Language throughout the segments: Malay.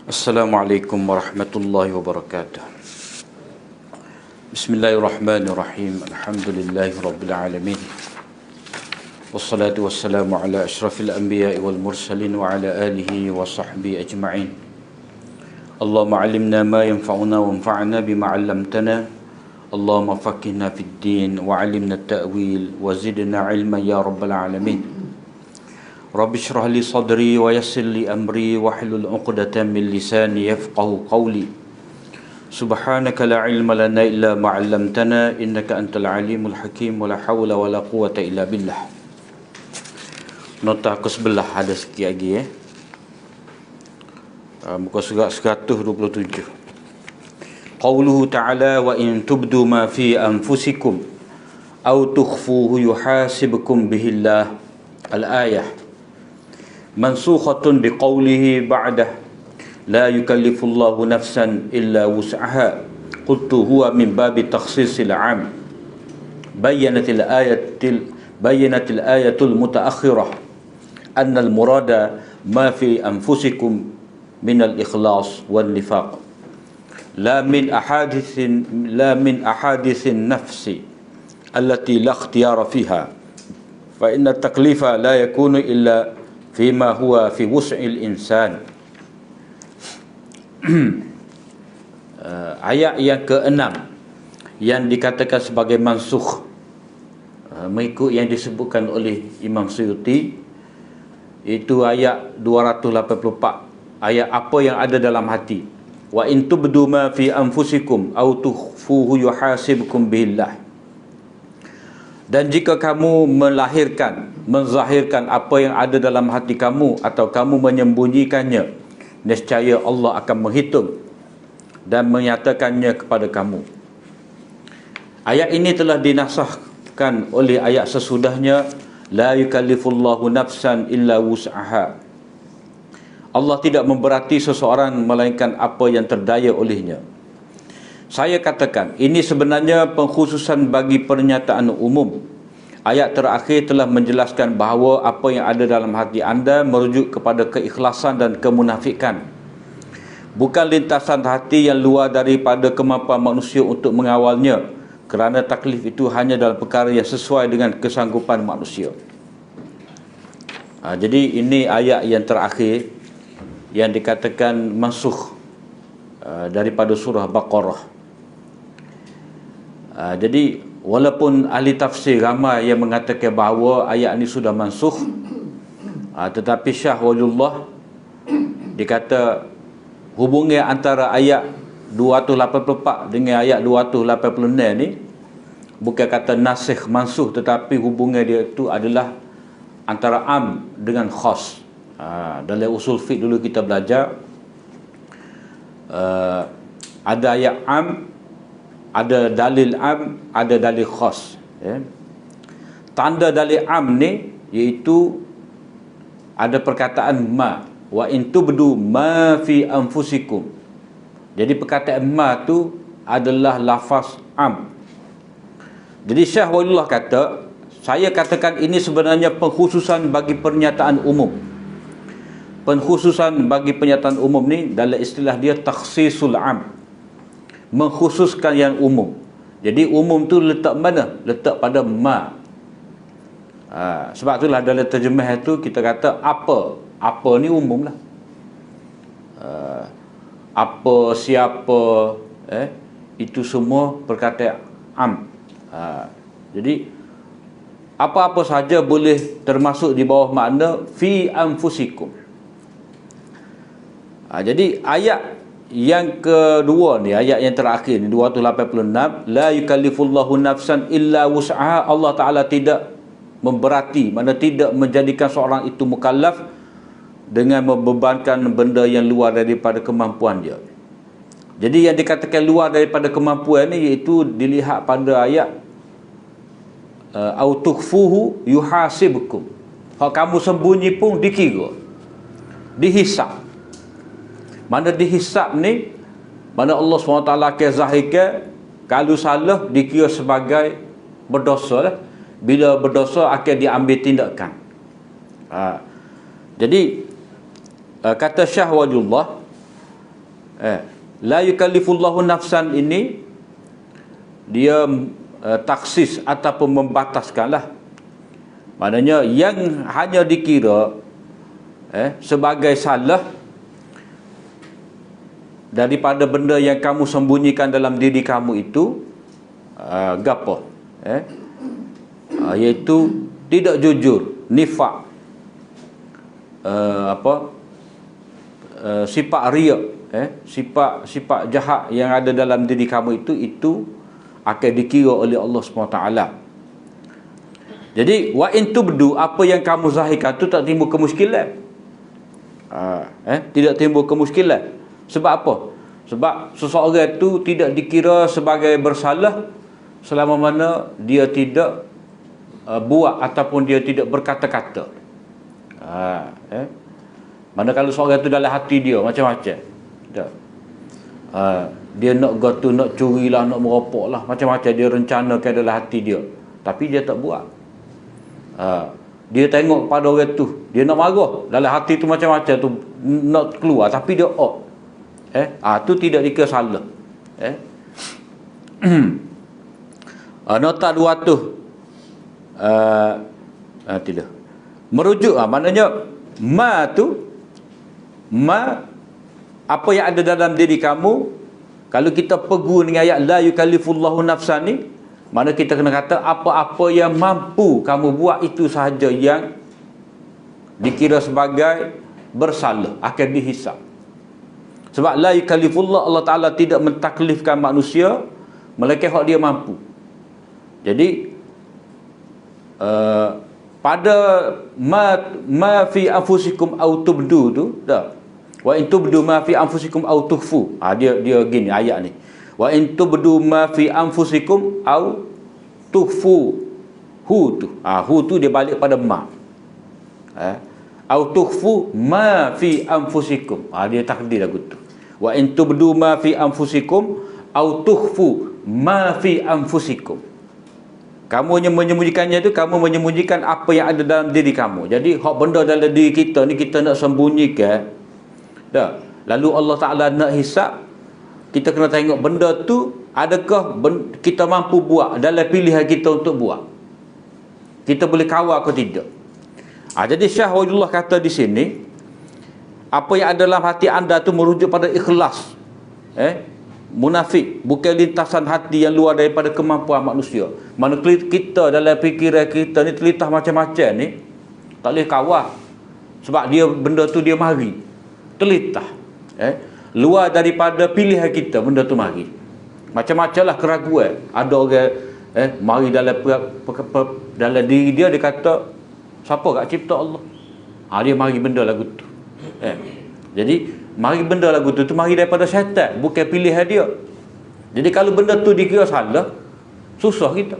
Assalamualaikum warahmatullahi wabarakatuh. Bismillahirrahmanirrahim. Alhamdulillahi rabbil alamin. Wassalatu wassalamu ala asyrafil anbiya'i wal mursalin wa ala alihi wa sahbihi ajma'in. Allahumma 'allimna ma yanfa'una wanfa'na bima 'allamtana. Allahumma faqihna fid din wa 'allimna at-ta'wil wa zidna 'ilman ya rabbal alamin. Rabbi shrah li sadri wa yassir li amri wahlul 'uqdatam min lisani yafqahu qawli. Subhanaka la ilma lana illa ma 'allamtana innaka antal alimul hakim wa la hawla wa la quwwata illa billah. Nota ke sebelah ada sikit lagi muka surat 127. Qauluhu ta'ala wa in tubdu ma fi anfusikum aw tukhfuhu yuhasibukum bihillah. Al-ayah mansukhatun biqaulihi ba'dah la yukallifullahu nafsan illa wus'aha. Qultu huwa min babi takhsisil 'am. Bayyanatil ayatul mutaakhirah anna al-murada ma fi anfusikum min al-ikhlas wal nifaq la min ahadithin nafsi allati la ikhtiyara fiha fa inna at-taklifa la yakunu illa fima huwa fi wus'il insan. Ayat yang ke-6 yang dikatakan sebagai mansukh mengikut yang disebutkan oleh Imam Suyuti, itu ayat 284, ayat apa yang ada dalam hati. Wa in tubdu ma fi anfusikum aw tukhfuhu yuhasibkum billah. Dan jika kamu menzahirkan apa yang ada dalam hati kamu atau kamu menyembunyikannya, nescaya Allah akan menghitung dan menyatakannya kepada kamu. Ayat ini telah dinasahkan oleh ayat sesudahnya, la yukallifullahu nafsan illa wus'aha. Allah tidak memberati seseorang melainkan apa yang terdaya olehnya. Saya katakan, ini sebenarnya pengkhususan bagi pernyataan umum. Ayat terakhir telah menjelaskan bahawa apa yang ada dalam hati anda merujuk kepada keikhlasan dan kemunafikan, bukan lintasan hati yang luar daripada kemampuan manusia untuk mengawalnya, kerana taklif itu hanya dalam perkara yang sesuai dengan kesanggupan manusia. Jadi ini ayat yang terakhir yang dikatakan mansukh daripada surah Baqarah. Jadi walaupun ahli tafsir ramai yang mengatakan bahawa ayat ini sudah mansukh, tetapi Syah Waliullah dikata hubungan antara ayat 284 dengan ayat 286 ni bukan kata nasikh mansukh, tetapi hubungan dia itu adalah antara am dengan khas. Dalam usul fiqh dulu kita belajar, ada ayat am, ada dalil am, ada dalil khas. Tanda dalil am ni iaitu ada perkataan ma, wa in tubdu ma fi anfusikum. Jadi perkataan ma tu adalah lafaz am. Jadi Syah Waliullah kata, saya katakan ini sebenarnya pengkhususan bagi pernyataan umum. Pengkhususan bagi pernyataan umum ni dalam istilah dia takhsisul am, mengkhususkan yang umum. Jadi umum tu letak mana? Letak pada ma. Sebab itulah dalam terjemah itu kita kata apa ni umum lah. Apa, siapa, itu semua perkataan am. Jadi apa-apa saja boleh termasuk di bawah makna fi anfusikum. Jadi ayat yang kedua ni, ayat yang terakhir ni 286, la yukallifullahu nafsan illa wus'aha. Allah Ta'ala tidak memberati, mana tidak menjadikan seorang itu mukallaf dengan membebankan benda yang luar daripada kemampuan dia. Jadi yang dikatakan luar daripada kemampuan ni iaitu dilihat pada ayat au tukhfuhu yuhasibkum. Kalau kamu sembunyi pun dikira, dihisap. Mana dihisap ni, mana Allah SWT akan zahirkan, kalau salah dikira sebagai berdosa lah. Bila berdosa akan diambil tindakan. Jadi kata Syah Waliullah, La yukallifullahu nafsan ini dia taksis ataupun membataskanlah. Maknanya yang hanya dikira sebagai salah daripada benda yang kamu sembunyikan dalam diri kamu itu gapo? Iaitu tidak jujur, nifak, sifat riya, sifat jahat yang ada dalam diri kamu itu akan dikira oleh Allah SWT. Jadi wa in tubdu, apa yang kamu zahirkan tu tak timbul kemuskilan. Tidak timbul kemuskilan. Sebab apa? Sebab seseorang itu tidak dikira sebagai bersalah selama mana dia tidak buat ataupun dia tidak berkata-kata. Manakala seorang itu dalam hati dia macam-macam. Dia nak gatu, nak curi lah, nak meropok lah, macam-macam dia rencanakan dalam hati dia, tapi dia tak buat. Dia tengok pada orang tu, dia nak marah, dalam hati tu macam-macam tu nak keluar, tapi dia tu tidak dikira salah. Nota 200 tidak merujuk, maknanya apa yang ada dalam diri kamu. Kalau kita pegu dengan ayat la yukallifullahu nafsan ni, mana kita kena kata apa-apa yang mampu kamu buat itu sahaja yang dikira sebagai bersalah, akan dihisap. Sebab la yukallifullah, Allah Ta'ala tidak mentaklifkan manusia melainkan hak dia mampu. Jadi pada ma fi anfusikum au tubdu tu dah, wa in tubdu ma fi anfusikum au tukhfu. Dia gini ayat ni, wa in tubdu ma fi anfusikum au tukhfu. Hu tu dia balik pada ma. Au tukhfu ma fi anfusikum. Dia takdir lagu tu. Wa in tubdu ma fi anfusikum au tukhfu ma fi anfusikum. Kamu hanya menyembunyikannya tu, kamu menyembunyikan apa yang ada dalam diri kamu. Jadi hak benda dalam diri kita ni kita nak sembunyikan dah. Lalu Allah Ta'ala nak hisap, kita kena tengok benda tu adakah kita mampu buat dalam pilihan kita untuk buat. Kita boleh kawal atau tidak. Jadi Syekh Wahidullah kata di sini, apa yang ada dalam hati anda tu merujuk pada ikhlas. Munafik, bukan lintasan hati yang luar daripada kemampuan manusia. Mana kita dalam fikiran kita ni telitah macam-macam ni, tak boleh kawal. Sebab dia benda tu dia mari telitah, luar daripada pilihan kita, benda tu mari. Macam-macam lah keraguan. Ada orang mari dalam diri dia kata, siapa kat cipta Allah? Dia mari benda lagu tu. Jadi mari benda lagu tu mari daripada syaitan, bukan pilihan dia. Jadi kalau benda tu dikira salah, susah kita.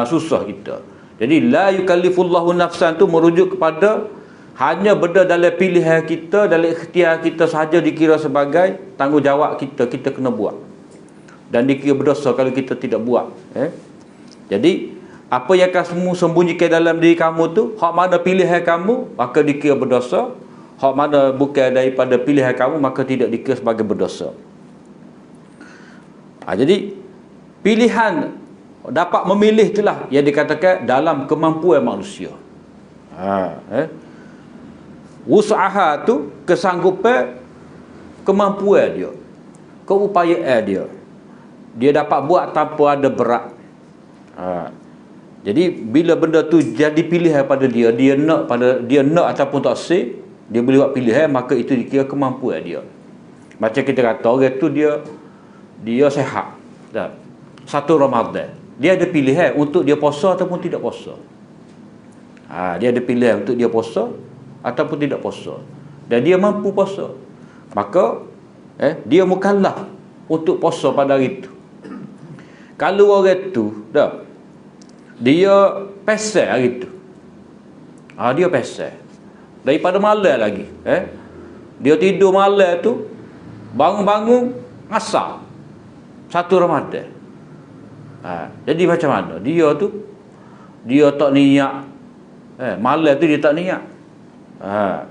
Susah kita. Jadi la yukallifullahu nafsan tu merujuk kepada hanya benda dalam pilihan kita, dalam ikhtiar kita sahaja dikira sebagai tanggungjawab kita, kita kena buat. Dan dikira berdosa kalau kita tidak buat. Jadi apa yang kamu sembunyikan dalam diri kamu tu, hak mana pilihan kamu, maka dikira berdosa. Hak mana bukan daripada pilihan kamu, maka tidak dikira sebagai berdosa. Jadi pilihan dapat memilih itulah yang dikatakan dalam kemampuan manusia. Usaha tu kesanggupan, kemampuan dia, keupayaan dia, dia dapat buat tanpa ada berat. Jadi bila benda tu jadi pilihan pada dia, dia nak ataupun tak say, dia boleh buat pilihan, maka itu dikira kemampuan dia. Macam kita kata orang tu dia sihat dah. 1 Ramadan, dia ada pilihan untuk dia puasa ataupun tidak puasa. Dia ada pilihan untuk dia puasa ataupun tidak puasa, dan dia mampu puasa, maka dia mukallaf untuk puasa pada hari itu. Kalau orang tu dah, dia pesel hari itu, dia pesel daripada malam lagi, dia tidur malam tu, bangun-bangun asar 1 Ramadan. Jadi macam mana dia tu, dia tak niat, malam tu dia tak niat,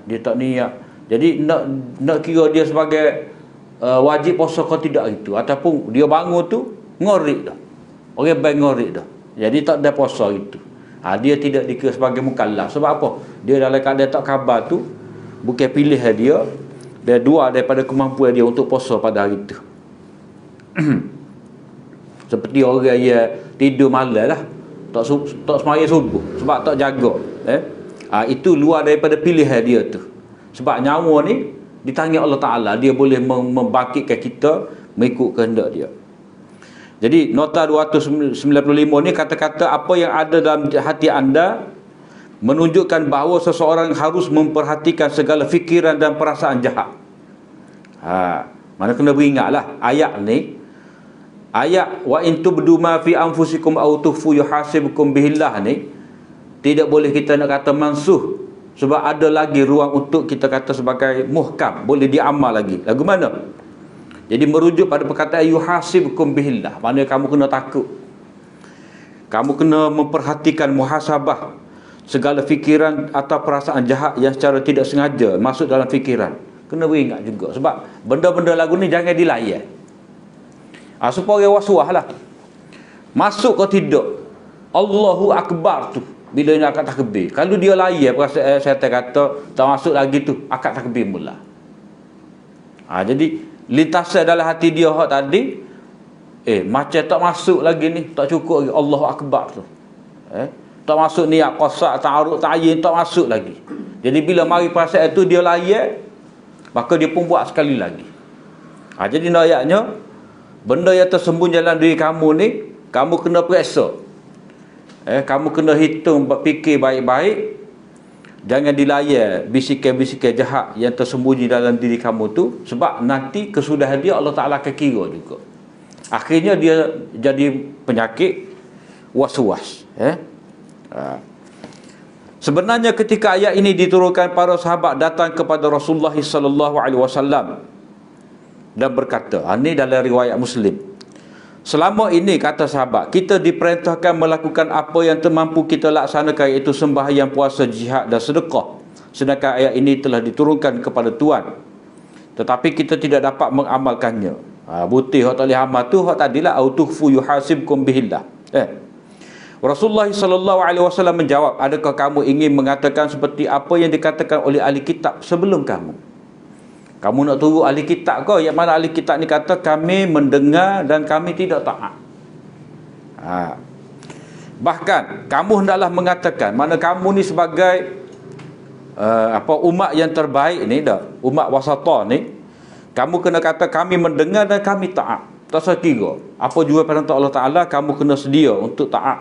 dia tak niat. Jadi nak kira dia sebagai wajib puasa kau tidak itu, ataupun dia bangun tu ngorik dah, orang baik ngorik dah, jadi tak ada puasa itu. Dia tidak dikira sebagai mukallaf. Sebab apa? Dia dalam keadaan tak khabar tu, bukan pilihan dia dua daripada kemampuan dia untuk puasa pada hari itu. Seperti orang yang tidur malam lah, tak sembahyang subuh sebab tak jaga, itu luar daripada pilihan dia tu. Sebab nyawa ni di tangan Allah Ta'ala, dia boleh membangkitkan kita mengikut kehendak dia. Jadi nota 295 ni kata-kata apa yang ada dalam hati anda menunjukkan bahawa seseorang harus memperhatikan segala fikiran dan perasaan jahat. Mana kena beringatlah ayat ni. Ayat wa in tubdu ma fi anfusikum aw tukhfu yuhasibukum bihillah ni tidak boleh kita nak kata mansuh, sebab ada lagi ruang untuk kita kata sebagai muhkam, boleh diamal lagi. Lagu mana? Jadi merujuk pada perkataan yuhasibukum bihillah, mana kamu kena takut, kamu kena memperhatikan muhasabah segala fikiran atau perasaan jahat yang secara tidak sengaja masuk dalam fikiran. Kena beringat juga, sebab benda-benda lagu ni jangan dilayan. Supaya orang waswas lah, masuk kau tidak, Allahu Akbar tu bila nak akad takbir, kalau dia layan perasaan saya kata tak masuk lagi tu, akad takbir mula. Jadi lintasan dalam hati dia hak tadi, macam tak masuk lagi ni, tak cukup lagi Allahu Akbar tu, tak masuk niat qasak, ta'arud, ta'yin, tak masuk lagi. Jadi bila mari perasaan tu dia layan, maka dia pun buat sekali lagi. Jadi ayatnya, benda yang tersembunyi dalam diri kamu ni, kamu kena periksa, kamu kena hitung, fikir baik-baik. Jangan dilayan bisikan-bisikan jahat yang tersembunyi dalam diri kamu tu, sebab nanti kesudahan dia Allah Ta'ala akan kira juga. Akhirnya dia jadi penyakit was-was. Sebenarnya ketika ayat ini diturunkan, para sahabat datang kepada Rasulullah SAW dan berkata, ini dalam riwayat Muslim, selama ini, kata sahabat, kita diperintahkan melakukan apa yang termampu kita laksanakan, iaitu sembahyang, puasa, jihad dan sedekah. Sedangkan ayat ini telah diturunkan kepada Tuhan, tetapi kita tidak dapat mengamalkannya. Buti hak tak boleh amal tu, hak tadilah autukhfu yuhasibkum bihillah. Rasulullah SAW menjawab, adakah kamu ingin mengatakan seperti apa yang dikatakan oleh ahli kitab sebelum kamu? Kamu nak tunggu ahli kitab kau, yang mana ahli kitab ni kata kami mendengar dan kami tidak taat. Bahkan kamu hendaklah mengatakan, mana kamu ni sebagai umat yang terbaik ni dah, umat wasatah ni, kamu kena kata kami mendengar dan kami taat. Tak sekira apa juga perintah Allah Ta'ala, kamu kena sedia untuk taat.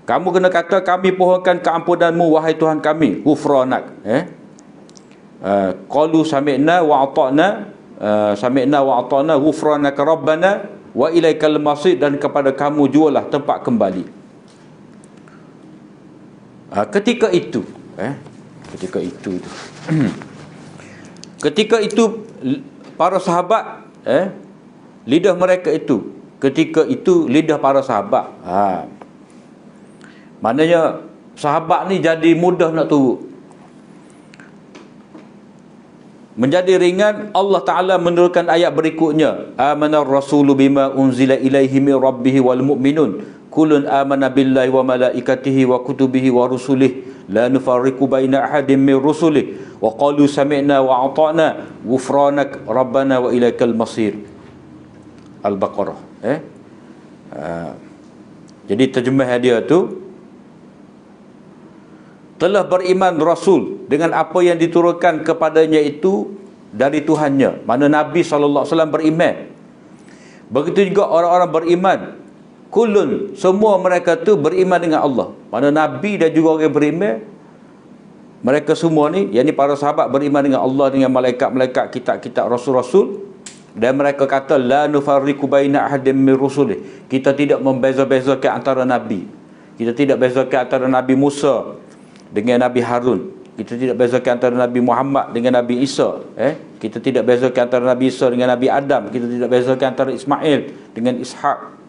Kamu kena kata kami pohonkan keampunanmu wahai Tuhan kami, ghufranak. Qalu sami'na wa ata'na ghufranaka rabbana wa ilaikal masir, dan kepada kamu jualah tempat kembali. Ketika itu ketika itu para sahabat, lidah mereka itu, ketika itu lidah para sahabat, maknanya sahabat ni jadi mudah nak turut, menjadi ringan. Allah Ta'ala menurunkan ayat berikutnya, amanar rasulu bima unzila ilaihi min rabbihi wal mu'minun kullun amana billahi wa malaikatihi wa kutubihi wa rusulih la nufarriqu baina ahadin min rusulih wa qalu sami'na wa ata'na ghufranak rabbana wa ilaikal masir. Al-Baqarah. Jadi terjemah dia tu, telah beriman Rasul dengan apa yang diturunkan kepadanya itu dari Tuhannya. Mana Nabi SAW beriman. Begitu juga orang-orang beriman. Kulun, semua mereka tu beriman dengan Allah. Mana Nabi dan juga orang beriman, mereka semua ni, yakni para sahabat beriman dengan Allah, dengan malaikat-malaikat, kitab-kitab, rasul-rasul. Dan mereka kata, la nufarriqu baina ahadin min rusulih. Kita tidak membeza-bezakan antara Nabi. Kita tidak bezakan antara Nabi Musa dengan Nabi Harun. Kita tidak bezakan antara Nabi Muhammad dengan Nabi Isa. Kita tidak bezakan antara Nabi Isa dengan Nabi Adam. Kita tidak bezakan antara Ismail dengan Ishak.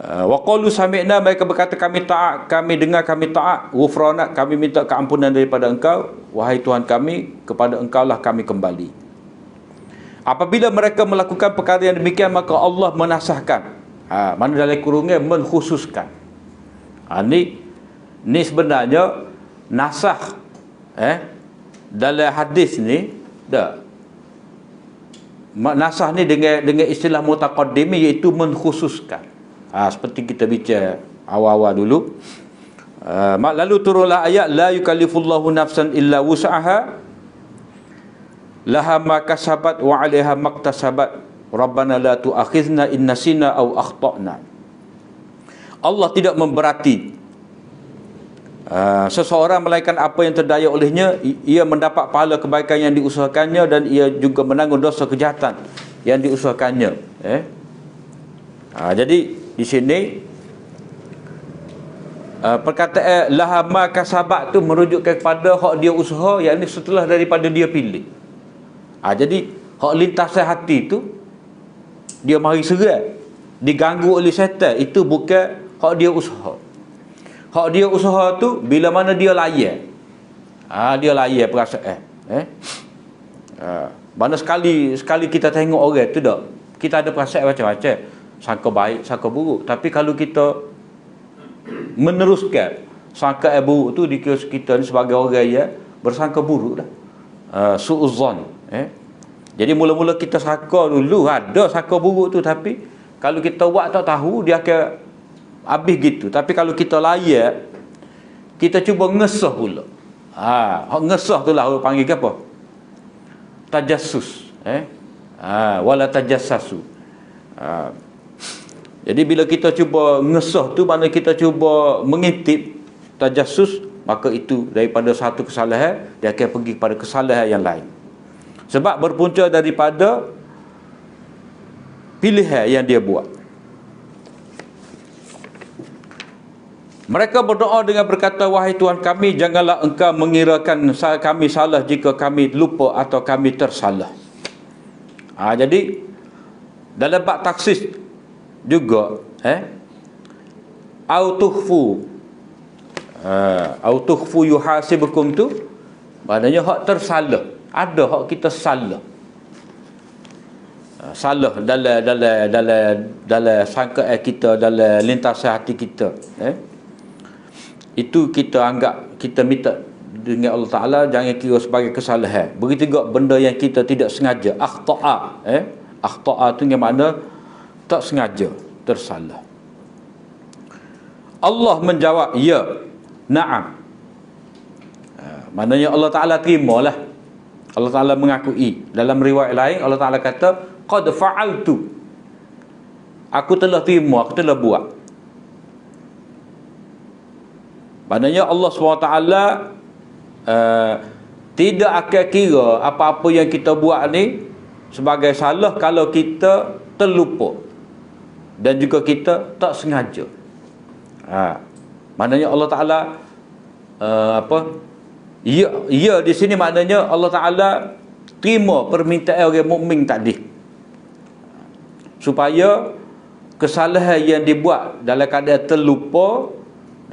Wa qalu sami'na, mereka berkata kami taat, kami dengar, kami taat. Ghufranak, kami minta keampunan daripada engkau wahai Tuhan kami, kepada engkau lah kami kembali. Apabila mereka melakukan perkara yang demikian, maka Allah menasahkan. Mana dalam kurungnya mengkhususkan. Ni sebenarnya nasah dalam hadis ni dah. Nasah ni dengan istilah mutaqaddim iaitu mengkhususkan. Seperti kita bincang awal-awal dulu. Lalu turunlah ayat la yukallifullahu nafsan illa wus'aha laha ma kasabat wa 'alaiha maktasabat rabbana la tu'akhizna in nasina aw akhtana. Allah tidak memberati seseorang melainkan apa yang terdaya olehnya. Ia mendapat pahala kebaikan yang diusahakannya dan ia juga menanggung dosa kejahatan yang diusahakannya. Jadi di sini perkataan laha ma kasabat tu merujuk kepada hak dia usaha, yakni setelah daripada dia pilih. Jadi hak lintasan hati tu dia mari serai, diganggu oleh syaitan, itu bukan hak dia usaha. Hak dia usaha tu bila mana dia layan. Dia layan perasaan. Mana sekali kita tengok orang tu dak, kita ada perasaan macam-macam, sangka baik, sangka buruk. Tapi kalau kita meneruskan sangka buruk tu, dikira kita ni sebagai orang yang bersangka buruk dah. Su'uzzan. Jadi mula-mula kita sangka dulu ada sangka buruk tu, tapi kalau kita buat tak tahu, dia akan habis gitu. Tapi kalau kita layak, kita cuba ngesah pula. Ngesah tu lah orang panggil apa? Tajassus. Wala tajassasu. Jadi bila kita cuba ngesah tu, maknanya kita cuba mengintip tajassus, maka itu daripada satu kesalahan dia akan pergi pada kesalahan yang lain. Sebab berpunca daripada pilihan yang dia buat. Mereka berdoa dengan berkata, wahai Tuhan kami, janganlah engkau mengirakan kami salah jika kami lupa atau kami tersalah. Jadi dalam bab taksis juga au tukhfu yuhasibukum tu maknanya hak tersalah. Ada hak kita salah. Salah dalam sangkaan kita, dalam lintasan hati kita. Itu kita anggap, kita minta dengan Allah Ta'ala jangan kira sebagai kesalahan. Begitu juga benda yang kita tidak sengaja, akhta'a. Akhta'a tu yang mana tak sengaja, tersalah. Allah menjawab, ya, na'am. Maknanya Allah Ta'ala terimalah. Allah Ta'ala mengakui. Dalam riwayat lain Allah Ta'ala kata, qad fa'altu, aku telah terima, aku telah buat. Maknanya Allah SWT tidak akan kira apa-apa yang kita buat ni sebagai salah kalau kita terlupa dan juga kita tak sengaja. Maknanya Allah Ta'ala Ya di sini maknanya Allah Ta'ala terima permintaan orang mukmin tadi, supaya kesalahan yang dibuat dalam keadaan terlupa,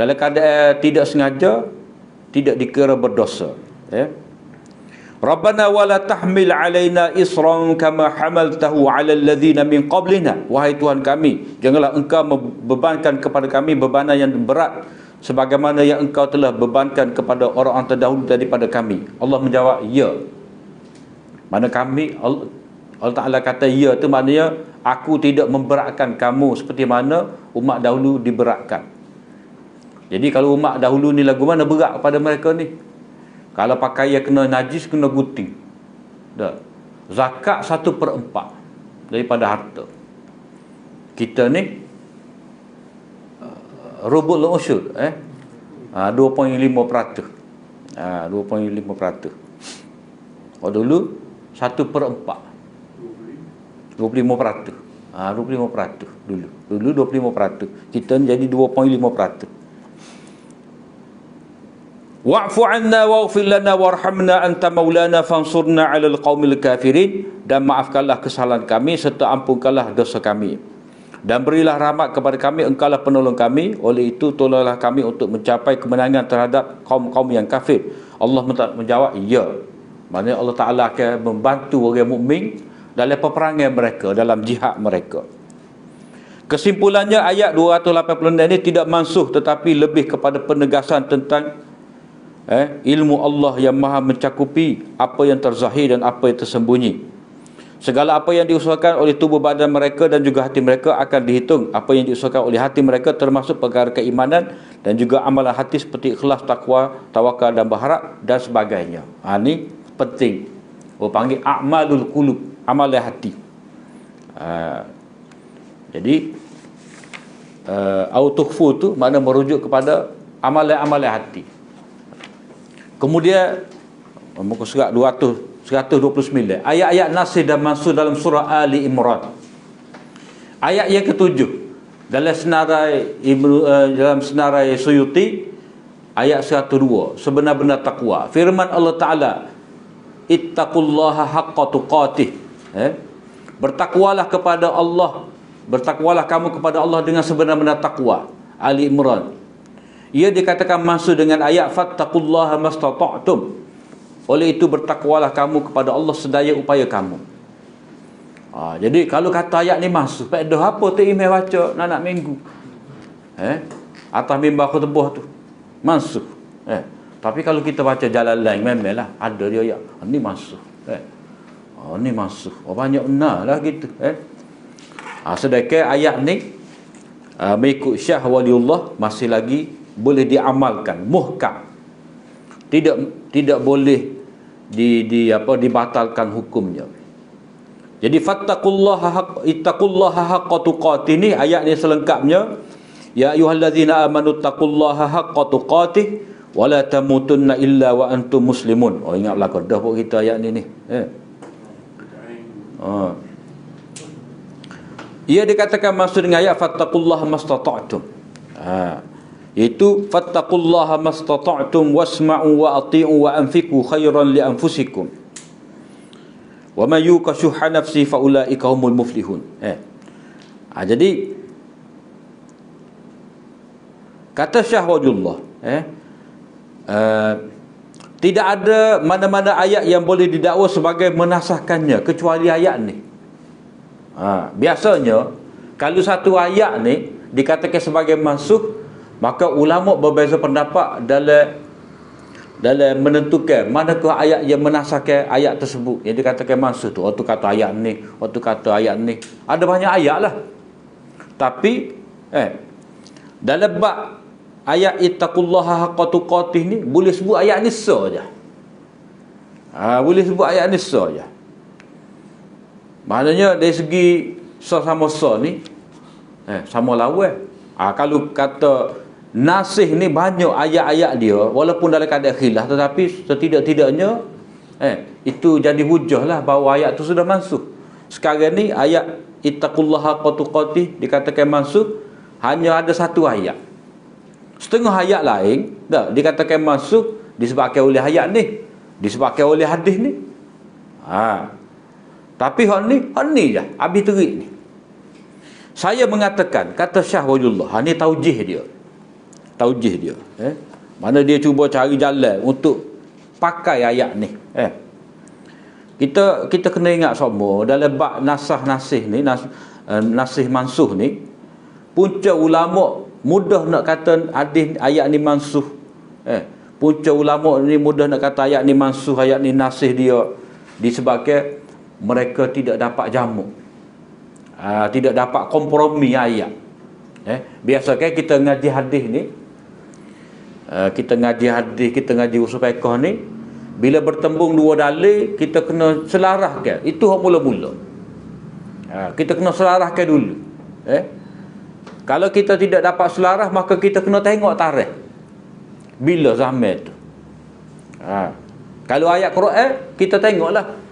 dalam keadaan tidak sengaja, tidak dikira berdosa. Rabbana wala tahmil alaina isran kama hamaltahu ala alladhina min qablina. Wahai Tuhan kami, janganlah engkau membebankan kepada kami bebanan yang berat sebagaimana yang engkau telah bebankan kepada orang-orang terdahulu daripada kami. Allah menjawab, ya. Mana kami, Allah Ta'ala kata ya tu maknanya aku tidak memberatkan kamu seperti mana umat dahulu diberatkan. Jadi kalau umat dahulu ni lagu mana berat kepada mereka ni? Kalau pakaian kena najis, kena gunting. Zakat 1/4 daripada harta. Kita ni rubul usyur 2.5%. 2.5%. Kalau dulu 1/4. 25%. 25% dulu. Dulu 25%. Kita jadi 2.5%. Wa'fu 'anna waghfir lana warhamna anta maulana fansurna 'alal qaumil kafirin. Dan maafkanlah kesalahan kami serta ampunkanlah dosa kami. Dan berilah rahmat kepada kami, engkaulah penolong kami. Oleh itu tolonglah kami untuk mencapai kemenangan terhadap kaum-kaum yang kafir. Allah menjawab, ya. Maksudnya Allah Ta'ala akan membantu orang mukmin dalam peperangan mereka, dalam jihad mereka. Kesimpulannya, ayat 286 ini tidak mansuh, tetapi lebih kepada penegasan tentang ilmu Allah yang maha mencakupi apa yang terzahir dan apa yang tersembunyi. Segala apa yang diusahakan oleh tubuh badan mereka dan juga hati mereka akan dihitung. Apa yang diusahakan oleh hati mereka termasuk perkara keimanan dan juga amalan hati seperti ikhlas, takwa, tawakal dan berharap dan sebagainya. Ini penting. Panggil a'malul qulub, amalan hati. Jadi au-tukhfu tu makna merujuk kepada amalan-amalan hati. Kemudian muka surat 129, ayat-ayat nasih dan mansukh dalam surah Ali Imran. Ayat yang ketujuh dalam senarai Suyuti, ayat 102, sebenar-benar takwa. Firman Allah Ta'ala, ittaqullaha haqqa tuqatih, bertakwalah kepada Allah, bertakwalah kamu kepada Allah dengan sebenar-benar takwa. Ali Imran. Ia dikatakan masuk dengan ayat fattaqullaha mastata'tum. Oleh itu bertakwalah kamu kepada Allah sedaya upaya kamu. Jadi kalau kata ayat ni masuk, pada apa tu imam baca nak minggu? Atas mimbar khutbah tu masuk. Tapi kalau kita baca jalan lain memanglah ada dia ayat ni masuk. Ni masuk. Banyak benarlah gitu. Sedangkan ayat ni mengikut Syekh Waliullah masih lagi boleh diamalkan, muhkam. Tidak boleh dibatalkan hukumnya. Jadi ittaqullaha haqqa tuqatih ni ayat ni selengkapnya. Ya ayyuhallazina amanu taqullaha haqqa tuqatih wa la tamutunna illa wa antum muslimun. Ingat belaka dah pun kita ayat ni. Ia dikatakan maksud dengan ayat fattaqullaha mastata'tum. Iaitu fattaqullaha mastata'tum wasma'u wa ati'u wa anfiqu khairan li anfusikum wa man yuqa syuhha nafsi fa ulaika humul muflihun. Jadi kata Syekh Wajullah, tidak ada mana-mana ayat yang boleh didakwa sebagai menasahkannya kecuali ayat ni. Biasanya kalau satu ayat ni dikatakan sebagai mansukh, maka ulama berbeza pendapat dalam menentukan manakah ayat yang menasahkan ayat tersebut yang dikatakan mansukh tu. Waktu kata ayat ni, waktu kata ayat ni, ada banyak ayat lah. Tapi dalam bab ayat ittaqullaha haqqa tuqatih ni boleh sebut ayat ni saja. Boleh sebut ayat ni saja. Maknanya dari segi sama ni sama lawan. Kalau kata nasih ni banyak ayat-ayat dia walaupun dalam keadaan khilaf, tetapi setidak-tidaknya itu jadi hujah lah bahawa ayat tu sudah mansukh. Sekarang ni ayat ittaqullaha haqqa tuqatih dikatakan mansukh, hanya ada satu ayat. Setengah ayat lain dikatakan mansukh disebabkan oleh ayat ni, disebabkan oleh hadis ni. Tapi hak ni je habis terik ni. Saya mengatakan, kata Syekh Wajullah, ni taujih dia. Mana dia cuba cari jalan untuk pakai ayat ni. Kita kena ingat semua dalam bab nasih ni, nasih mansukh ni, punca ulama mudah nak kata hadis ayat ni mansukh. Punca ulama ni mudah nak kata ayat ni mansukh, ayat ni nasih dia disebabkan mereka tidak dapat jamu. Tidak dapat kompromi ayat. Biasanya kita ngaji hadis ni, kita ngaji usul fiqh ni, bila bertembung dua dalil kita kena selarahkan. Itu hak mula-mula. Kita kena selarahkan dulu. Kalau kita tidak dapat selarah, maka kita kena tengok tarikh bila zaman tu. Kalau ayat Quran kita tengoklah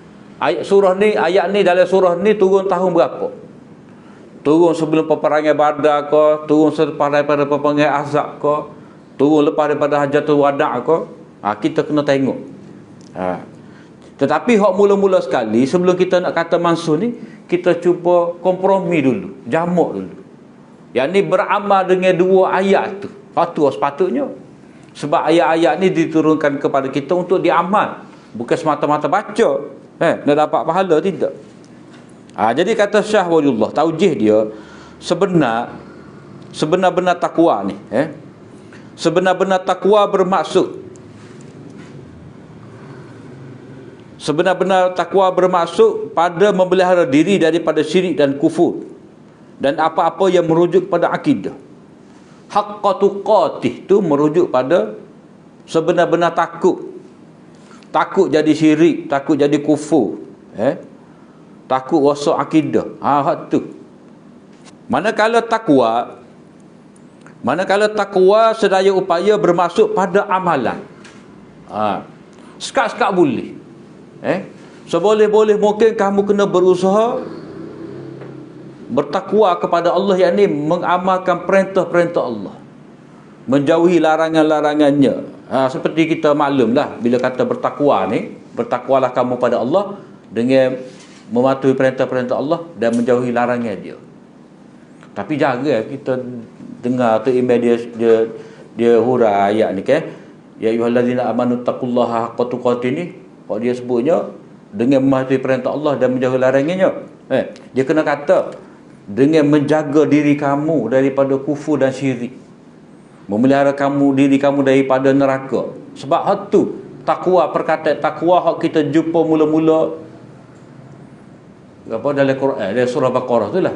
ayat ni dalam surah ni turun tahun berapa? Turun sebelum peperangan Badar ke, turun selepas daripada peperangan Ahzab ke, turun lepas daripada Hajatul Wada' ke? Kita kena tengok. Tetapi hak mula-mula sekali sebelum kita nak kata mansukh ni, kita cuba kompromi dulu, jamak dulu. Yang ni beramal dengan dua ayat tu. Patu sepatutnya. Sebab ayat-ayat ni diturunkan kepada kita untuk diamal, bukan semata-mata baca nak dapat pahala, tidak. Jadi kata Syah Waliullah, taujih dia, sebenar-benar takwa ni, sebenar-benar takwa bermaksud pada memelihara diri daripada syirik dan kufur dan apa-apa yang merujuk pada akidah. Haqqa tuqatih tu merujuk pada sebenar-benar takut jadi syirik, takut jadi kufur, takut rosak akidah. Hak tu. Manakala takwa sedaya upaya bermaksud pada amalan. Sekat-sekat boleh. Seboleh-boleh mungkin kamu kena berusaha bertakwa kepada Allah, yakni mengamalkan perintah-perintah Allah, menjauhi larangan-larangannya. Seperti kita maklumlah, bila kata bertakwa ni, bertakwalah kamu pada Allah dengan mematuhi perintah-perintah Allah dan menjauhi larangan dia. Tapi jaga kita dengar tu email dia hurai ayat ni kan, ya ayyuhallazina amanu taqullaha haqqa tuqatih ni. Kalau dia sebutnya dengan mematuhi perintah Allah dan menjauhi larangannya, dia kena kata dengan menjaga diri kamu daripada kufur dan syirik, memelihara diri kamu daripada neraka. Sebab hak tu takwa, perkataan takwa hak kita jumpa mula-mula apa dalam Quran, dalam surah Baqarah tu lah.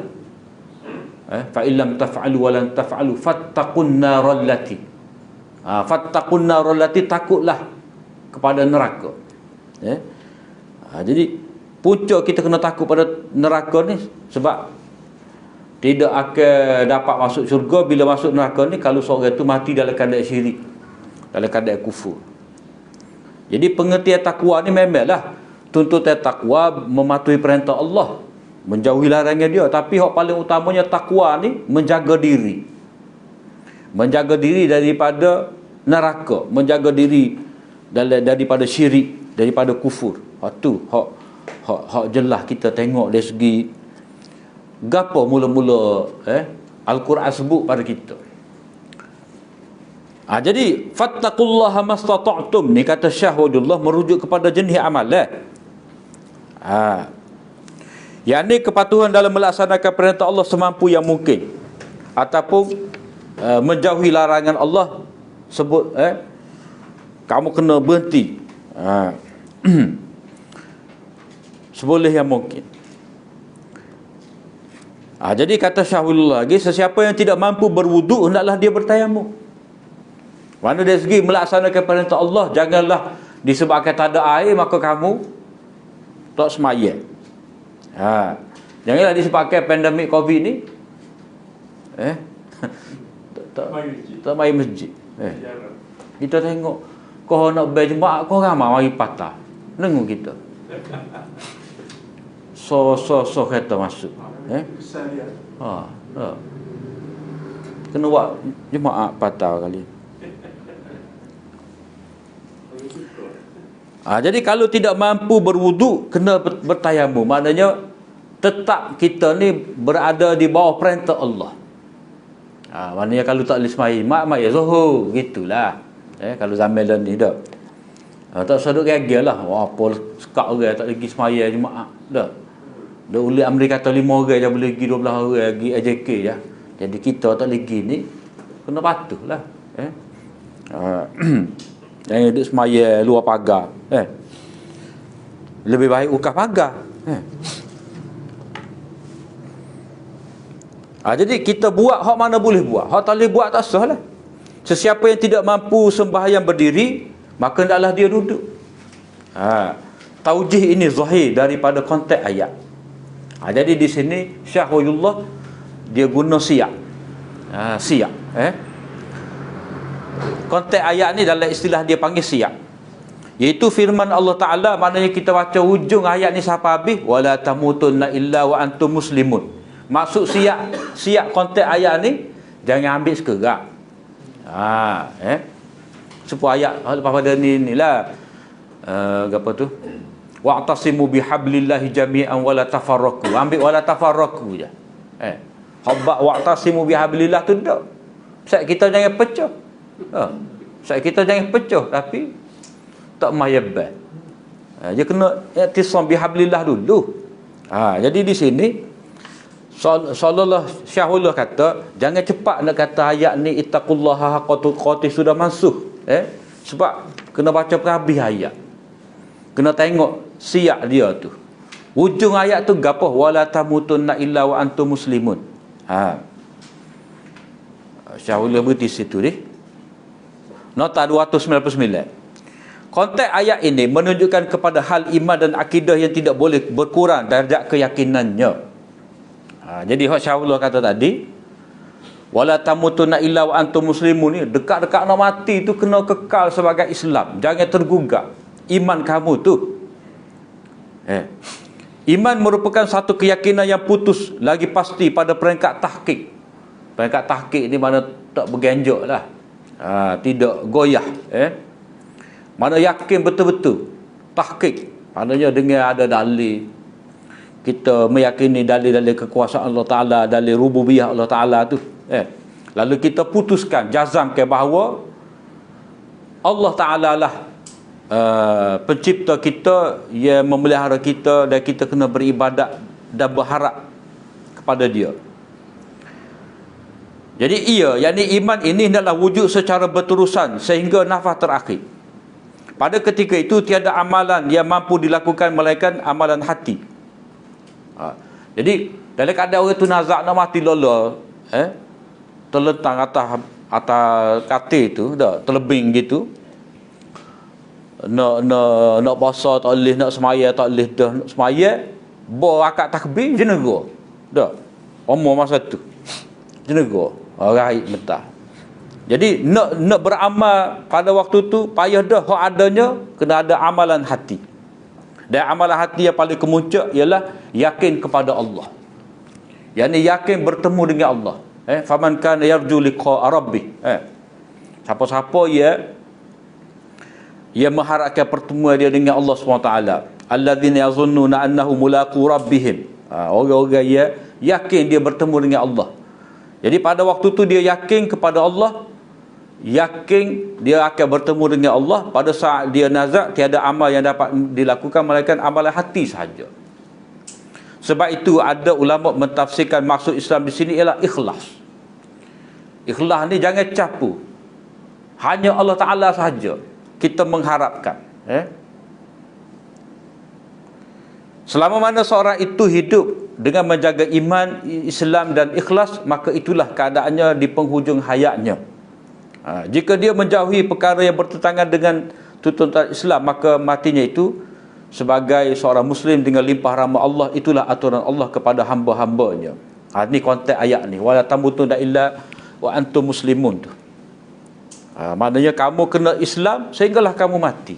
Fa illam taf'alu wa lan taf'alu fattaqun naral lati. Fattaqun naral lati, takutlah kepada neraka. Jadi punca kita kena takut pada neraka ni, sebab tidak akan dapat masuk syurga bila masuk neraka ni kalau seorang itu mati dalam keadaan syirik, dalam keadaan kufur. Jadi pengertian takwa ni memanglah tuntutan takwa mematuhi perintah Allah, menjauhi larangan dia. Tapi hak paling utamanya takwa ni menjaga diri daripada neraka, menjaga diri daripada syirik, daripada kufur. Hak tu hak jelas kita tengok dari segi gapo mula-mula Al-Quran sebut pada kita. Jadi fattaqullaha mastata'tum ni kata Syah Waliullah merujuk kepada jenis amalan. Yang ni kepatuhan dalam melaksanakan perintah Allah semampu yang mungkin, ataupun menjauhi larangan Allah sebut kamu kena berhenti seboleh yang mungkin. Jadi kata Syah Waliullah lagi, sesiapa yang tidak mampu berwuduk hendaklah dia bertayamum. Mana dari segi melaksanakan perintah Allah, janganlah disebabkan tak ada air maka kamu tak sembahyang. Janganlah disebabkan pandemik Covid ni tak mai masjid. Kita tengok kau nak berjemaah, kau ramai mari patah. Dengar kita. So kata masuk. Kena buat jemaah patah kali. Jadi kalau tidak mampu berwuduk, kena bertayamum. Maknanya tetap kita ni berada di bawah perintah Allah. Maknanya kalau tak boleh sembahyang, mak ya zuhur, gitulah. Kalau zaman dah ni dah. Tak sadut gagal lah. Apa sekak orang tak lagi sembahyang jemaah. Dah ulit Amerika kata 5 orang je boleh pergi, 12 orang pergi AJK je. Jadi kita tak lagi ni kena patuh lah. Jangan duduk semaya luar pagar. Lebih baik ukah pagar. Jadi kita buat hak mana boleh buat, hak tak boleh buat tak sah lah. Sesiapa yang tidak mampu sembahyang berdiri, maka hendaklah dia duduk. Taujih ini zahir daripada konteks ayat. Jadi di sini Syah Waliullah dia guna siyak. Siyak. Konteks ayat ni dalam istilah dia panggil siyak, iaitu firman Allah Ta'ala. Maknanya kita baca hujung ayat ni sampai habis, wala tamutunna illa wa antum muslimun. Maksud siyak konteks ayat ni jangan ambil sekerak. Supaya ayat lepas pada ni lah apa tu, wa'tasimu bihablillahi jami'an wala tafarraqu. Ambil wala tafarraqu je. Habaq wa'tasimu bihablillah tu tak. Kita jangan pecah. Kita jangan pecah, tapi tak mayabah. Dia kena i'tisam bihablillah dulu. Jadi di sini seolah-olah Syahullah kata, jangan cepat nak kata ayat ni ittaqullaha haqqa tuqatih sudah mansuh. Sebab kena baca perhabis ayat. Kena tengok siap dia tu. Ujung ayat tu gapo? Wala tamutunna illa wa antum muslimun. Syahullah berhenti situ ni. Nota 299. Konteks ayat ini menunjukkan kepada hal iman dan akidah yang tidak boleh berkurang darjat keyakinannya. Jadi hak Syahullah kata tadi, wala tamutunna illa wa antum muslimun ni, dekat-dekat nak mati tu kena kekal sebagai Islam. Jangan tergugah iman kamu tu. Iman merupakan satu keyakinan yang putus lagi pasti pada peringkat tahqiq. Peringkat tahqiq ni mana tak bergenjok lah. Tidak goyah. Mana yakin betul-betul. Tahqiq. Maknanya dengan ada dalil. Kita meyakini dalil-dalil kekuasaan Allah Ta'ala, dalil rububiyah Allah Ta'ala tu. Lalu kita putuskan, jazamkan bahawa Allah Ta'ala lah pencipta kita, yang memelihara kita, dan kita kena beribadat dan berharap kepada dia. Jadi yakni iman ini adalah wujud secara berterusan sehingga nafas terakhir. Pada ketika itu tiada amalan yang mampu dilakukan melainkan amalan hati. Jadi dalam keadaan orang tu nazak nak mati lola, terlentang atas katil tu, dah terlebing gitu. Nak puasa tak boleh, nak semaya tak boleh dah. Nak semaya akad takbir jenega. Dah. Umur masa tu. Jenega. Raih mentah. Jadi nak beramal pada waktu tu payah dah, hak adanya kena ada amalan hati. Dan amalan hati yang paling kemuncak ialah yakin kepada Allah. Yani yakin bertemu dengan Allah. Faman kana yarju liqa rabbih. Siapa-siapa ia mengharapkan pertemuan dia dengan Allah SWT. Alladzina yazunnuna annahum mulaqu rabbihim. Orang-orang yang yakin dia bertemu dengan Allah. Jadi pada waktu tu dia yakin kepada Allah, yakin dia akan bertemu dengan Allah. Pada saat dia nazak, tiada amal yang dapat dilakukan melainkan amalan hati sahaja. Sebab itu ada ulama mentafsirkan maksud Islam di sini ialah ikhlas. Ikhlas ni jangan capu. Hanya Allah Ta'ala sahaja kita mengharapkan. Selama mana seorang itu hidup dengan menjaga iman, Islam dan ikhlas, maka itulah keadaannya di penghujung hayatnya. Jika dia menjauhi perkara yang bertentangan dengan tuntunan Islam, maka matinya itu sebagai seorang Muslim dengan limpah rahmat Allah. Itulah aturan Allah kepada hamba-hambanya. Ini konteks ayat ni. Wala tamutunna illa wa antum muslimun tu. Maknanya kamu kena Islam sehinggalah kamu mati.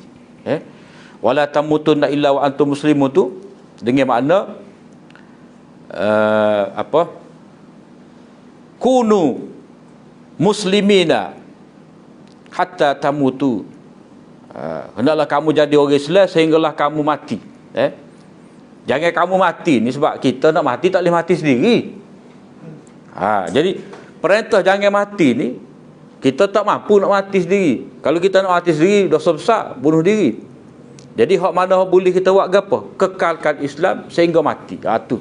Wala tamutunna illa wa antum muslimun tu dengan makna kunu muslimina hatta tamutu. Hendaklah kamu jadi orang Islam sehinggalah kamu mati. Jangan kamu mati ni sebab kita nak mati tak boleh mati sendiri. Jadi perintah jangan mati ni, kita tak mampu nak mati sendiri. Kalau kita nak mati sendiri, dosa besar, bunuh diri. Jadi hak mana boleh kita buat apa? Kekalkan Islam sehingga mati. Tu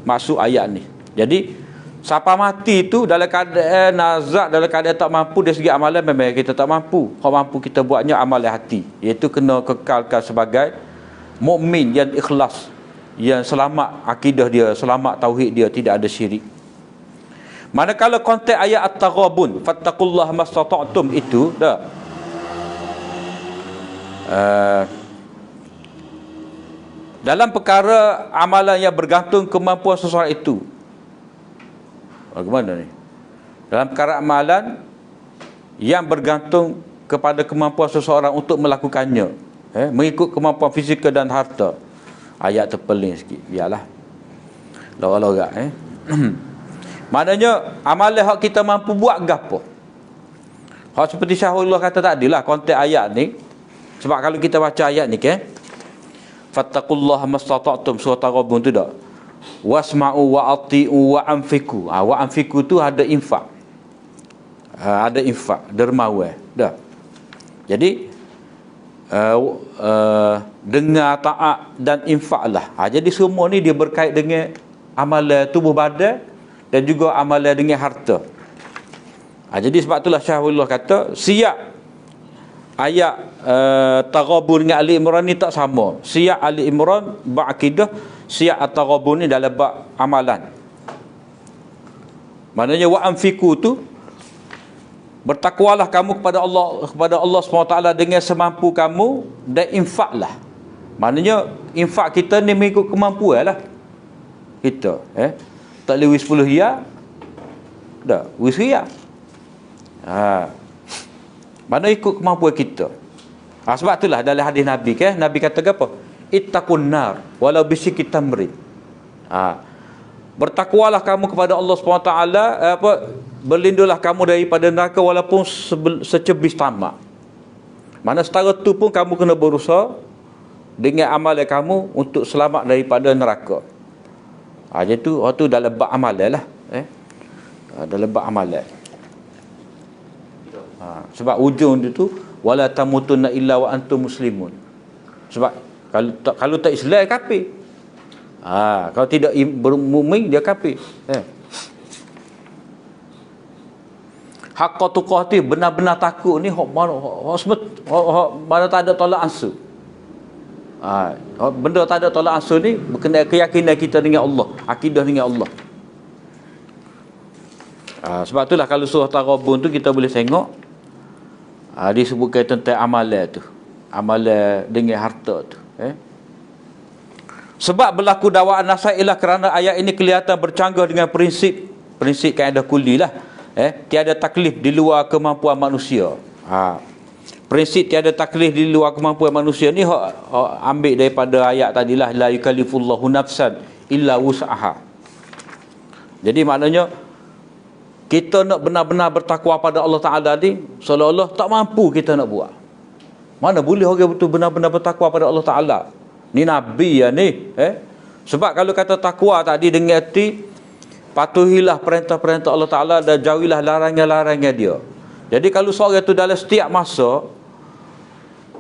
maksud ayat ni. Jadi siapa mati tu dalam keadaan nazak, dalam keadaan tak mampu dari segi amalan, memang kita tak mampu. Hak mampu kita buatnya amalan hati, iaitu kena kekalkan sebagai mukmin yang ikhlas, yang selamat akidah dia, selamat tauhid dia, tidak ada syirik. Manakala konteks ayat At-Taghabun, fattaqullaha mastata'tum, itu dah dalam perkara amalan yang bergantung kemampuan seseorang itu. Bagaimana ni? Dalam perkara amalan yang bergantung kepada kemampuan seseorang untuk melakukannya, mengikut kemampuan fizikal dan harta. Ayat terpeling sikit, biarlah lorak-lorak. Maknanya amalan hak kita mampu buat gapo. Hak seperti Syahullah kata tadilah konteks ayat ni. Sebab kalau kita baca ayat ni fattaqullaha mastata'tum, surah Taghabun tu dah. Wasma'u wa ati'u wa anfiku. Wa anfiku tu ada infak. Ada infak, dermawan. Dah. Jadi dengar, taat dan infak lah. Jadi semua ni dia berkait dengan amalan tubuh badan dan juga amalan dengan harta. Jadi sebab itulah Syahrullah kata siap ayat Taghabun dengan Ali Imran ni tak sama. Siap Ali Imran ba'akidah, siap At-Taghabun ni dalam bab amalan. Maknanya wa anfiku tu, bertakwalah kamu kepada Allah SWT dengan semampu kamu, dan infaklah. Maknanya infak kita ni mengikut kemampuan lah kita. Tak boleh 10 riyal, dah 20 riyal. Mana ikut kemampuan kita. Sebab itulah dalam hadis Nabi Nabi kata apa? Ittaqun nar walau bisyikki tamrin. Bertakwalah kamu kepada Allah SWT, berlindunglah kamu daripada neraka walaupun secebis tamak. Mana setara tu pun kamu kena berusaha dengan amalan kamu untuk selamat daripada neraka. Jadi tu dalam bab amalan lah. Dalam bab amalan. Sebab ujung dia tu wala tamutunna illa wa antum muslimun. Sebab kalau tak Islam kafir. Kalau tidak bermukmin dia kafir. Haqqa tuqatih, benar-benar takut ni mana tak ada tolak ansur. Benda tak ada tolak ansur ni berkenaan keyakinan kita dengan Allah, akidah dengan Allah. Sebab itulah kalau surah Taghabun tu kita boleh tengok disebutkan tentang amalan tu, amalan dengan harta tu. Sebab berlaku dakwaan nasab ialah kerana ayat ini kelihatan bercanggah dengan prinsip kaedah kulli lah. Tiada taklif di luar kemampuan manusia. Prinsip tiada taklif di luar kemampuan manusia ni ambil daripada ayat tadilah, la yukallifullahu nafsan illa wus'aha. Jadi maknanya kita nak benar-benar bertakwa pada Allah Ta'ala ni, seolah-olah tak mampu kita nak buat. Mana boleh orang betul benar-benar bertakwa pada Allah Ta'ala? Ni Nabi ya ni. Sebab kalau kata takwa tadi dengan erti patuhilah perintah-perintah Allah Ta'ala dan jauhilah larangan-larangan dia. Jadi kalau seorang tu dalam setiap masa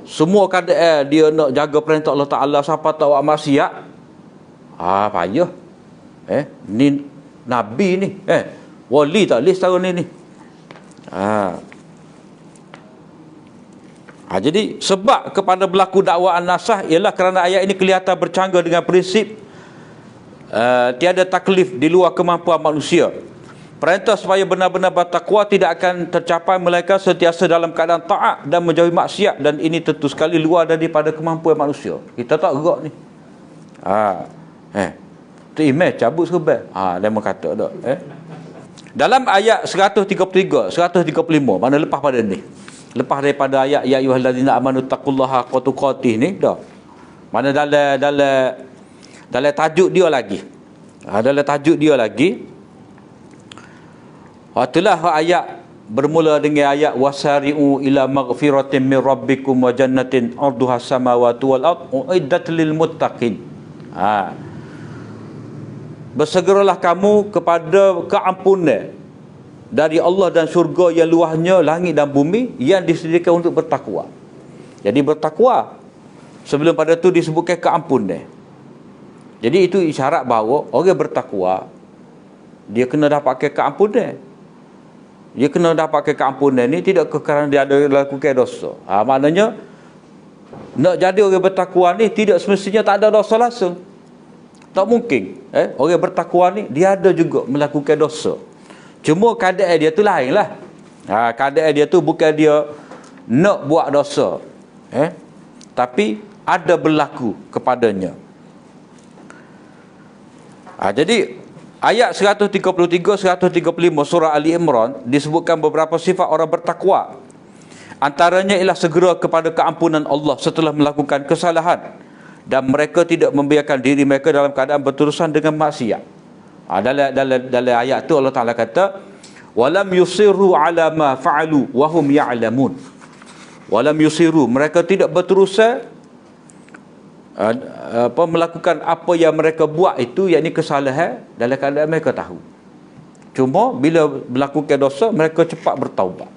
semua keadaan dia nak jaga perintah Allah Ta'ala, siapa tak buat maksiat, payah. Ni Nabi ni. Wali tak boleh setahun ni. Jadi sebab kepada berlaku dakwaan nasah ialah kerana ayat ini kelihatan bercanggah dengan prinsip tiada taklif di luar kemampuan manusia. Perintah supaya benar-benar bertakwa tidak akan tercapai melainkan sentiasa dalam keadaan taat dan menjauhi maksiat, dan ini tentu sekali luar daripada kemampuan manusia. Kita tak gerak ni. Tu email cabut serban. Dia kata tak. Dalam ayat 133, 135, mana lepas pada ni? Lepas daripada ayat ya ayyuhallazina amanu taqullaha haqqa tuqatih ni dah. Mana dalam tajuk dia lagi. Dalam tajuk dia lagi. Itulah ayat bermula dengan ayat wasari'u ila maghfiratin min rabbikum wa jannatin 'arduha samawati wal ard uiddat lil muttaqin. Bersegeralah kamu kepada keampunan dari Allah dan syurga yang luasnya langit dan bumi, yang disediakan untuk bertakwa. Jadi bertakwa sebelum pada tu disebutkan keampunan. Jadi itu isyarat bahawa orang bertakwa dia kena dapatkan keampunan. Dia kena dapatkan keampunan ni tidak kerana dia ada lakukan dosa. Maknanya nak jadi orang bertakwa ni tidak semestinya tak ada dosa langsung. Tak mungkin. Orang bertakwa ni dia ada juga melakukan dosa. Cuma keadaan dia tu lain lah. Keadaan dia tu bukan dia nak buat dosa. Tapi ada berlaku kepadanya. Jadi ayat 133, 135 surah Ali Imran disebutkan beberapa sifat orang bertakwa. Antaranya ialah segera kepada keampunan Allah setelah melakukan kesalahan, dan mereka tidak membiarkan diri mereka dalam keadaan berterusan dengan maksiat. Dalam ayat tu Allah Ta'ala kata walam yusiru ala ma fa'alu wahum ya'lamun. Walam yusiru, mereka tidak berterusan melakukan apa yang mereka buat itu, yakni kesalahan, dalam keadaan mereka tahu. Cuma bila melakukan dosa mereka cepat bertaubat.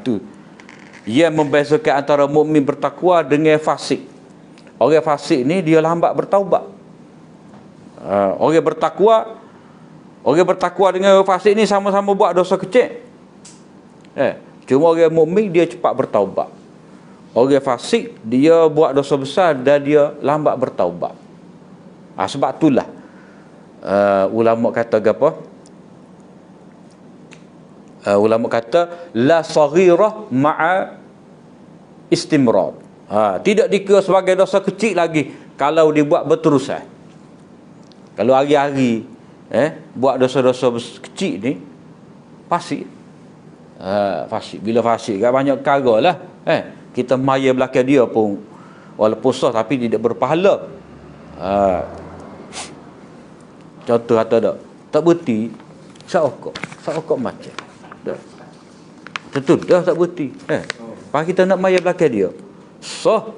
Tu Ia membezakan antara mukmin bertakwa dengan fasik. Orang fasik ni dia lambat bertaubat. Orang bertakwa dengan orang fasik ni sama-sama buat dosa kecil. Cuma orang mukmin dia cepat bertaubat. Orang fasik dia buat dosa besar dan dia lambat bertaubat. Sebab itulah ulama kata apa? Ulama kata la saghirah ma'a istimrar. Tidak dikira sebagai dosa kecil lagi kalau dibuat berterusan. Kalau hari-hari buat dosa-dosa kecil ni fasik. Fasik. Bila fasik kan banyak perkara lah. Kita maya belakang dia pun walaupun sah tapi tidak berpahala. Contoh kata tak berhenti sakok macam tentu dah tak berhenti. Pas kita nak maya belakang dia sah.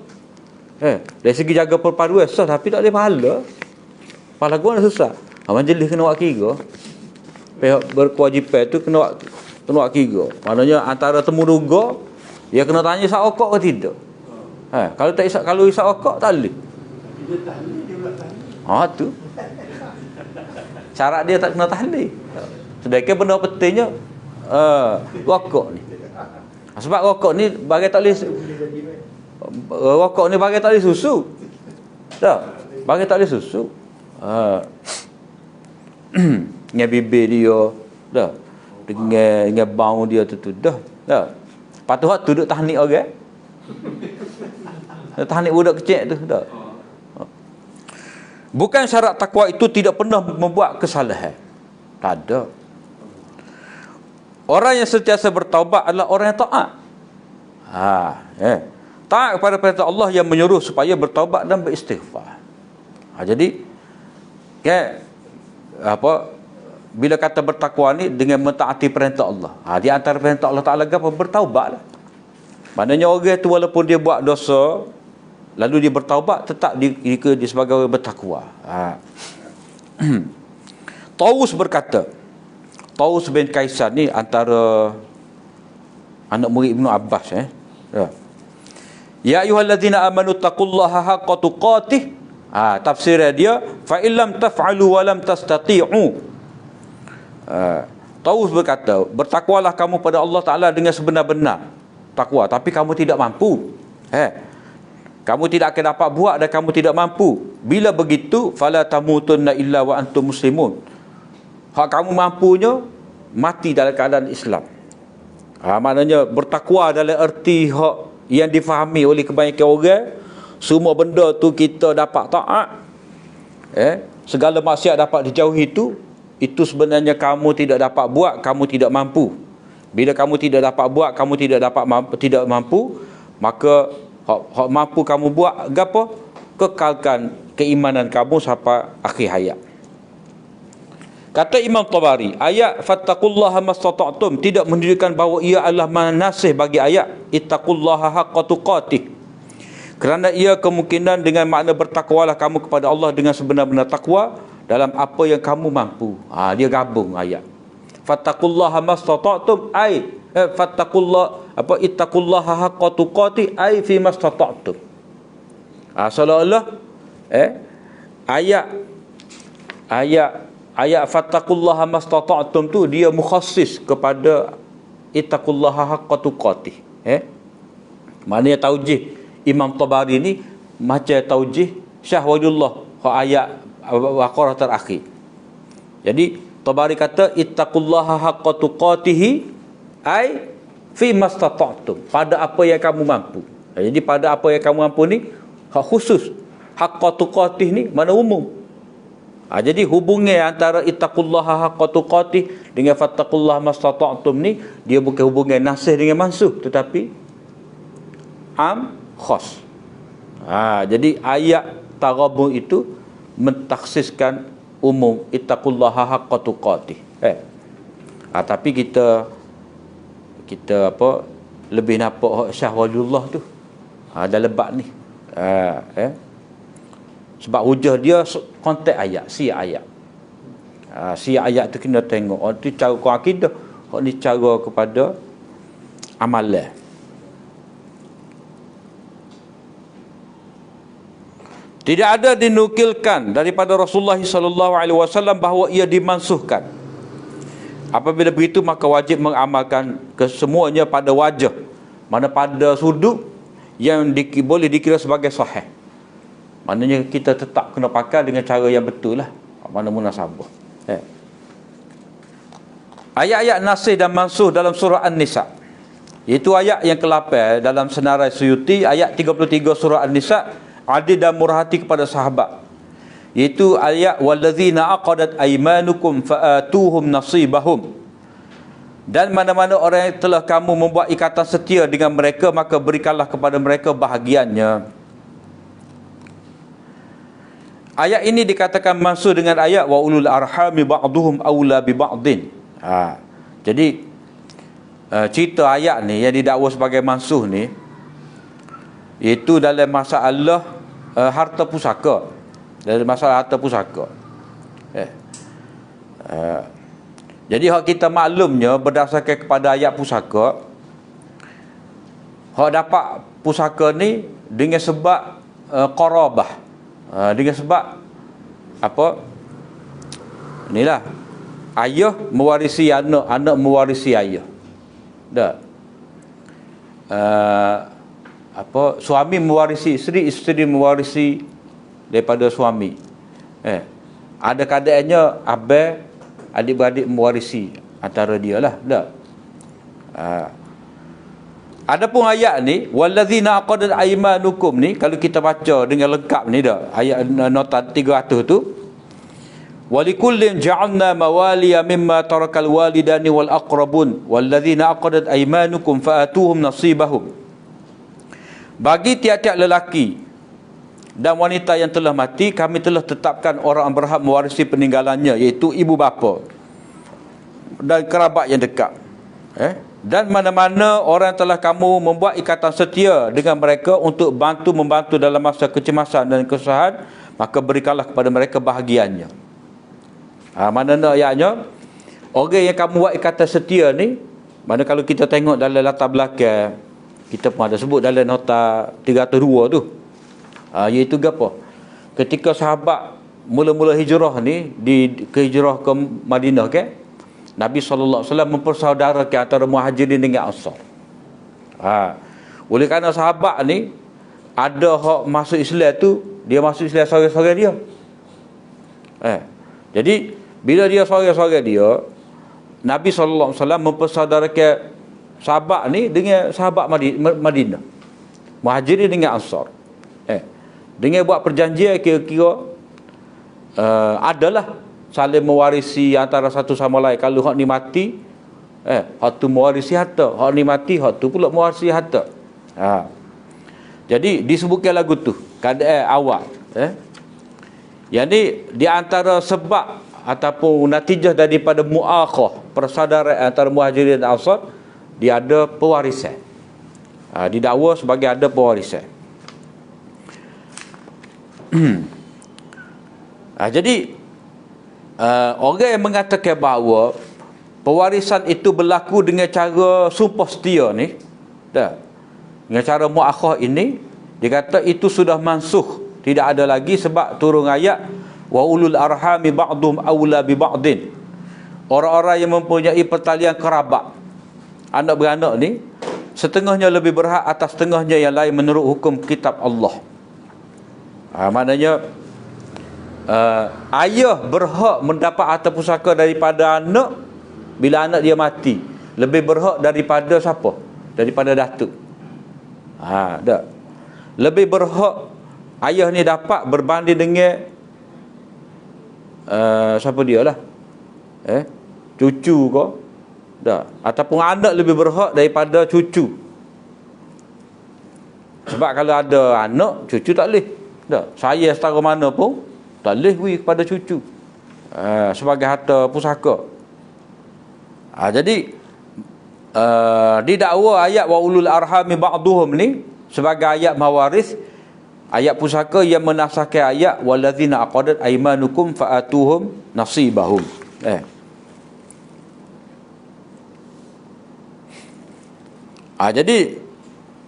Dari segi jaga perpaduan sah tapi tak ada pahala. Pahala gua susah. Majlis kena buat kira. Pihak berkewajipan tu kena buat kira. Maknanya antara temu duga dia kena tanya isap okok ke tidak. Kalau tak isap, kalau isap okok tak boleh. Tu. Syarat dia tak kena tahlil. Sedangkan benda pentingnya rokok ni. Sebab rokok ni bagai tak boleh rokok ni bagai tak boleh susu. Dah, bagai tak boleh susu. Dengan bibir dia dah. Dengan bau dia tu dah. Lepas tu hak tu duduk tahnik orang. Tahnik budak kecil tu dah. Bukan syarat takwa itu tidak pernah membuat kesalahan. Tak ada. Orang yang sentiasa bertaubat adalah orang yang taat. Taat kepada perintah Allah yang menyuruh supaya bertaubat dan beristighfar. Jadi bila kata bertakwa ni dengan mentaati perintah Allah. Di antara perintah Allah Taala apa? Bertaubatlah. Maknanya orang tu walaupun dia buat dosa lalu dia bertaubat tetap dia sebagai orang bertakwa. Taus berkata, Taus bin Kaisar ni antara anak murid Ibnu Abbas Ya ayyuhallazina amanu taqullaha haqqa tuqatih. Tafsir dia fa illam taf'alu wa lam tastati'u. Taus berkata, bertakwalah kamu pada Allah Taala dengan sebenar-benar takwa, tapi kamu tidak mampu. Kamu tidak akan dapat buat dan kamu tidak mampu. Bila begitu, fala tamutunna illa wa antum muslimun. Hak kamu mampunya mati dalam keadaan Islam. Maknanya bertakwa dalam erti hak yang difahami oleh kebanyakan orang, semua benda tu kita dapat taat. Segala maksiat dapat dijauhi itu sebenarnya kamu tidak dapat buat, kamu tidak mampu. Bila kamu tidak dapat buat, kamu tidak mampu, maka hak mampu kamu buat apa? Kekalkan keimanan kamu sampai akhir hayat. Kata Imam Tabari, ayat fattaqullaha mastata'tum tidak menunjukkan bahawa ia adalah manasih bagi ayat ittaqullaha haqqa tuqatih. Kerana ia kemungkinan dengan makna bertakwalah kamu kepada Allah dengan sebenar-benar takwa dalam apa yang kamu mampu. Dia gabung ayat. Fattaqullaha mastata'tum ay ittaqullaha haqqa tuqatih ay fi mastata'tum. Seolah-olah ayat fattaqullaha mastata'tum tu dia mukhassis kepada ittaqullaha haqqa tuqatih. Maknanya taujih Imam Tabari ni macam taujih Syah Waliyullah ayat Baqarah terakhir. Jadi Tabari kata ittaqullaha haqqa tuqatih ai fi mastata'tum, pada apa yang kamu mampu. Jadi pada apa yang kamu mampu ni hak khusus. Haqqa tuqatih ni mana umum. Jadi hubungan antara ittaqullaha haqqa tuqatih dengan fattaqullaha mastata'tum ni dia bukan hubungan nasih dengan mansuh, tetapi am khas. Jadi ayat Taghabun itu mentaksiskan umum ittaqullaha haqqa tuqatih. Tapi kita lebih nampak Syah Waliullah tu dah lebat ni. Sebab hujah dia konteks ayat, siap ayat. Siap ayat tu kena tengok. Itu cara kau akidah, ni cara kepada amalan. Tidak ada dinukilkan daripada Rasulullah sallallahu alaihi wasallam bahawa ia dimansuhkan. Apabila begitu maka wajib mengamalkan kesemuanya pada wajah, mana pada sudut yang boleh dikira sebagai sahih. Maknanya kita tetap kena pakai dengan cara yang betul lah, mana munasabah. Ayat-ayat nasih dan mansuh dalam surah An-Nisa, iaitu ayat yang ke-8 dalam senarai Suyuti, ayat 33 surah An-Nisa, adil dan murah hati kepada sahabat, iaitu ayat wallazina aqadat aymanukum fa'atuhum nasibahum, dan mana-mana orang yang telah kamu membuat ikatan setia dengan mereka maka berikanlah kepada mereka bahagiannya. Ayat ini dikatakan mansuh dengan ayat wa ulul arhami ba'duhum aula bi ba'din. Jadi cerita ayat ni yang didakwa sebagai mansuh ni, iaitu dalam masalah harta pusaka. Dalam masalah harta pusaka. Jadi hak kita maklumnya berdasarkan kepada ayat pusaka, hak dapat pusaka ni dengan sebab qarabah, dengan sebab apa? Inilah, ayah mewarisi anak, anak mewarisi ayah. Dah. Suami mewarisi isteri, isteri mewarisi daripada suami. Ada keadaannya abang adik-beradik mewarisi antara dia lah. Dah. Adapun ayat ni wallazina aqadat aymanukum ni, kalau kita baca dengan lengkap ni dah, ayat nota 300 tu, walikullin ja'alna mawaliya mimma tarakal walidani wal aqrabun wallazina aqadat aymanukum fa'atuhum nasibahum. Bagi tiap-tiap lelaki dan wanita yang telah mati, kami telah tetapkan orang yang berhak mewarisi peninggalannya, iaitu ibu bapa dan kerabat yang dekat. Dan mana-mana orang yang telah kamu membuat ikatan setia dengan mereka untuk membantu dalam masa kecemasan dan kesusahan, maka berikanlah kepada mereka bahagiannya. Mana ayatnya, orang yang kamu buat ikatan setia ni, mana kalau kita tengok dalam latar belakang, kita pun ada sebut dalam nota 302 tu, iaitu apa? Ketika sahabat mula-mula hijrah ni, ke hijrah ke Madinah kan, Nabi SAW mempersaudarakan antara Muhajirin dengan Ansar. Oleh kerana sahabat ni ada hak masuk Islam tu, dia masuk Islam sorang-sorang dia. Jadi bila dia sorang-sorang dia, Nabi SAW mempersaudarakan sahabat ni dengan sahabat Madinah, Muhajirin dengan Ansar. Dengan buat perjanjian, kira-kira adalah saling mewarisi antara satu sama lain. Kalau hak ni mati, hak tu mewarisi harta, hak ni mati, hak tu pula mewarisi harta. Jadi disebutkan lagu tu keadaan awal. Yang ni di antara sebab ataupun natijah daripada muakhah, persaudaraan antara Muhajirin dan Ansar, dia ada pewarisan. Didakwa sebagai ada pewarisan. Jadi orang yang mengatakan bahawa pewarisan itu berlaku dengan cara sumpah setia ni, dengan cara muakhah ini, dia kata itu sudah mansuh, tidak ada lagi, sebab turun ayat wa ulul arhami ba'dhum aula bi ba'din. Orang-orang yang mempunyai pertalian kerabat, anak beranak ni, setengahnya lebih berhak atas setengahnya yang lain menurut hukum kitab Allah. Maknanya ayah berhak mendapat harta pusaka daripada anak bila anak dia mati, lebih berhak daripada siapa? Daripada datuk. Tak. Lebih berhak ayah ni dapat berbanding dengan siapa dia lah, cucu ke, dah, ataupun anak lebih berhak daripada cucu. Sebab kalau ada anak, cucu tak boleh. Dah, saya setara mana pun tak boleh beri kepada cucu sebagai harta pusaka. Jadi didakwa ayat wa ulul arhami ba'duhum ni sebagai ayat mawaris, ayat pusaka yang menasahkan ayat wallazina aqadat aymanukum fa'atuhum nasibahum. Jadi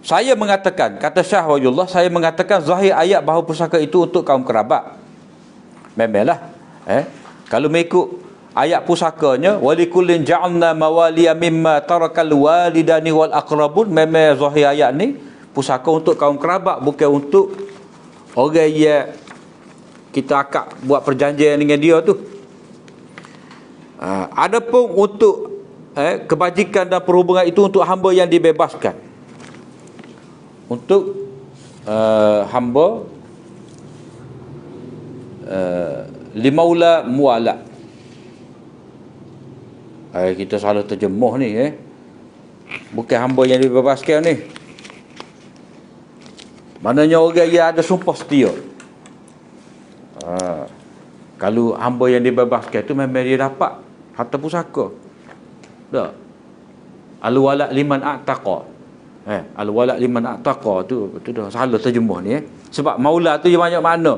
Saya mengatakan, kata Syah Waliullah, saya mengatakan zahir ayat bahawa pusaka itu untuk kaum kerabat. Memanglah, kalau mengikut ayat pusakanya, walikullin ja'alna mawaliya mimma tarakal walidani wal aqrabun, memang zahir ayat ni pusaka untuk kaum kerabat, bukan untuk orang yang kita akad buat perjanjian dengan dia tu. Adapun untuk kebajikan dan perhubungan itu untuk hamba yang dibebaskan, untuk hamba limaula muala. Kita salah terjemuh ni, bukan hamba yang dibebaskan ni. Maknanya orang yang ada sumpah setia. Kalau hamba yang dibebaskan tu memang dia dapat harta pusaka. Tak? Al-wala' liman a'taqa. Al-wala' liman a'taqa tu dah salah terjemuh ni. Sebab maula tu dia banyak makna.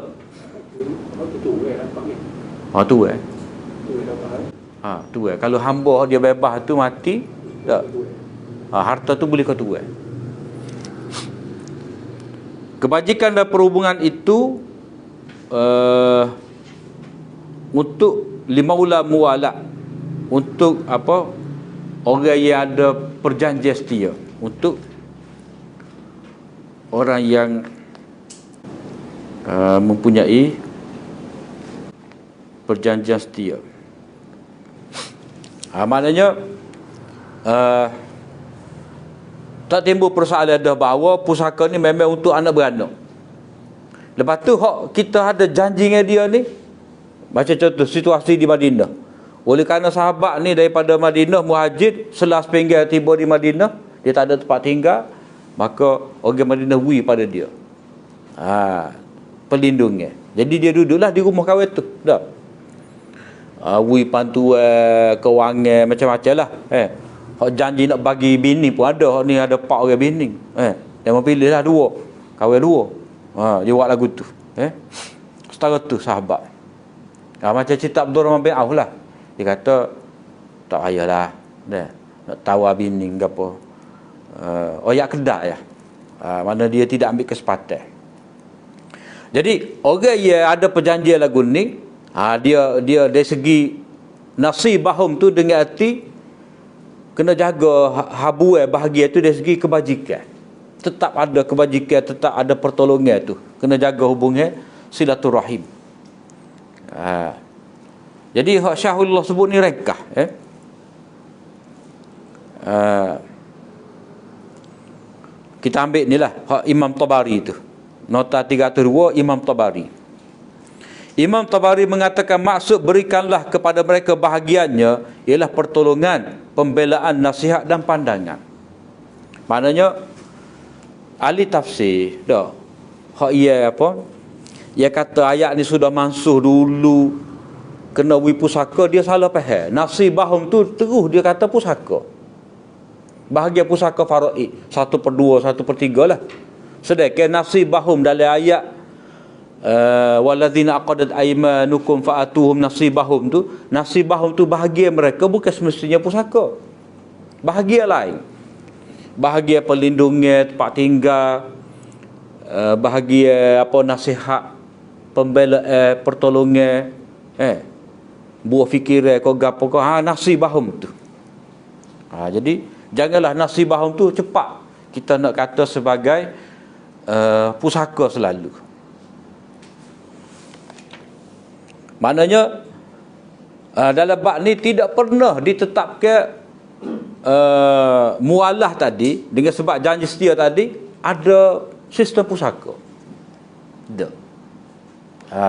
Tu kalau hamba dia bebas tu mati, tak? Harta tu boleh kau tuai. Kebajikan dan perhubungan itu untuk limaula muwala, untuk apa? Orang yang ada perjanjian setia, untuk orang yang mempunyai perjanjian setia. Maknanya tak timbul persoalan dah bahawa pusaka ni memang untuk anak beranak. Lepas tu hak kita ada janji dengan dia ni, macam contoh situasi di Madinah. Oleh kerana sahabat ni daripada Madinah muhajir, selas pinggal tiba di Madinah, dia tak ada tempat tinggal, maka orang Madinah wui pada dia. Pelindungnya. Jadi dia duduklah di rumah kawan tu. Dah. Wui pantuan, kewangan, macam-macam lah. Hak janji nak bagi bini pun ada. Hak ni ada 4 orang bini. Dia mau pilih lah 2. Kawan 2. Dia buat lagu tu. Setara tu sahabat. Macam cerita Abdurrahman bin Auf lah. Dia kata, tak payahlah. Nak tawar bini ke apa. Oyak kedak ya. Mana dia tidak ambil kesempatan. Jadi, orang yang ada perjanjian lagu ni, dia dari segi nasibahum tu dengan arti kena jaga habuai bahagia tu dari segi kebajikan. Tetap ada kebajikan, tetap ada pertolongan tu. Kena jaga hubungan silaturahim. Jadi hak Syahullah sebut ni rekah. Kita ambil ni lah hak Imam Tabari tu. Nota 302 Imam Tabari. Imam Tabari mengatakan maksud berikanlah kepada mereka bahagiannya ialah pertolongan, pembelaan, nasihat dan pandangan. Maknanya ahli tafsir dah hak ia apa? Ia kata ayat ni sudah mansuh dulu, kena wi pusaka, dia salah faham. Nasibahum tu terus dia kata pusaka. Bahagian pusaka faraid 1/2, 1/3 lah. Sedangkan nasibahum dalam ayat waladzina aqadat aymanukum fa'atuhum nasibahum tu bahagia mereka, bukan semestinya pusaka. Bahagia lain, bahagia perlindungan, tempat tinggal, bahagia apa, nasihat, pembelaan, pertolongan, buah fikiran kau gapo kau, nasibahum tu. Jadi janganlah nasibahum tu cepat kita nak kata sebagai pusaka selalu. Maknanya dalam bab ni tidak pernah ditetapkan mualah tadi dengan sebab janji setia tadi ada sistem pusaka. Tak.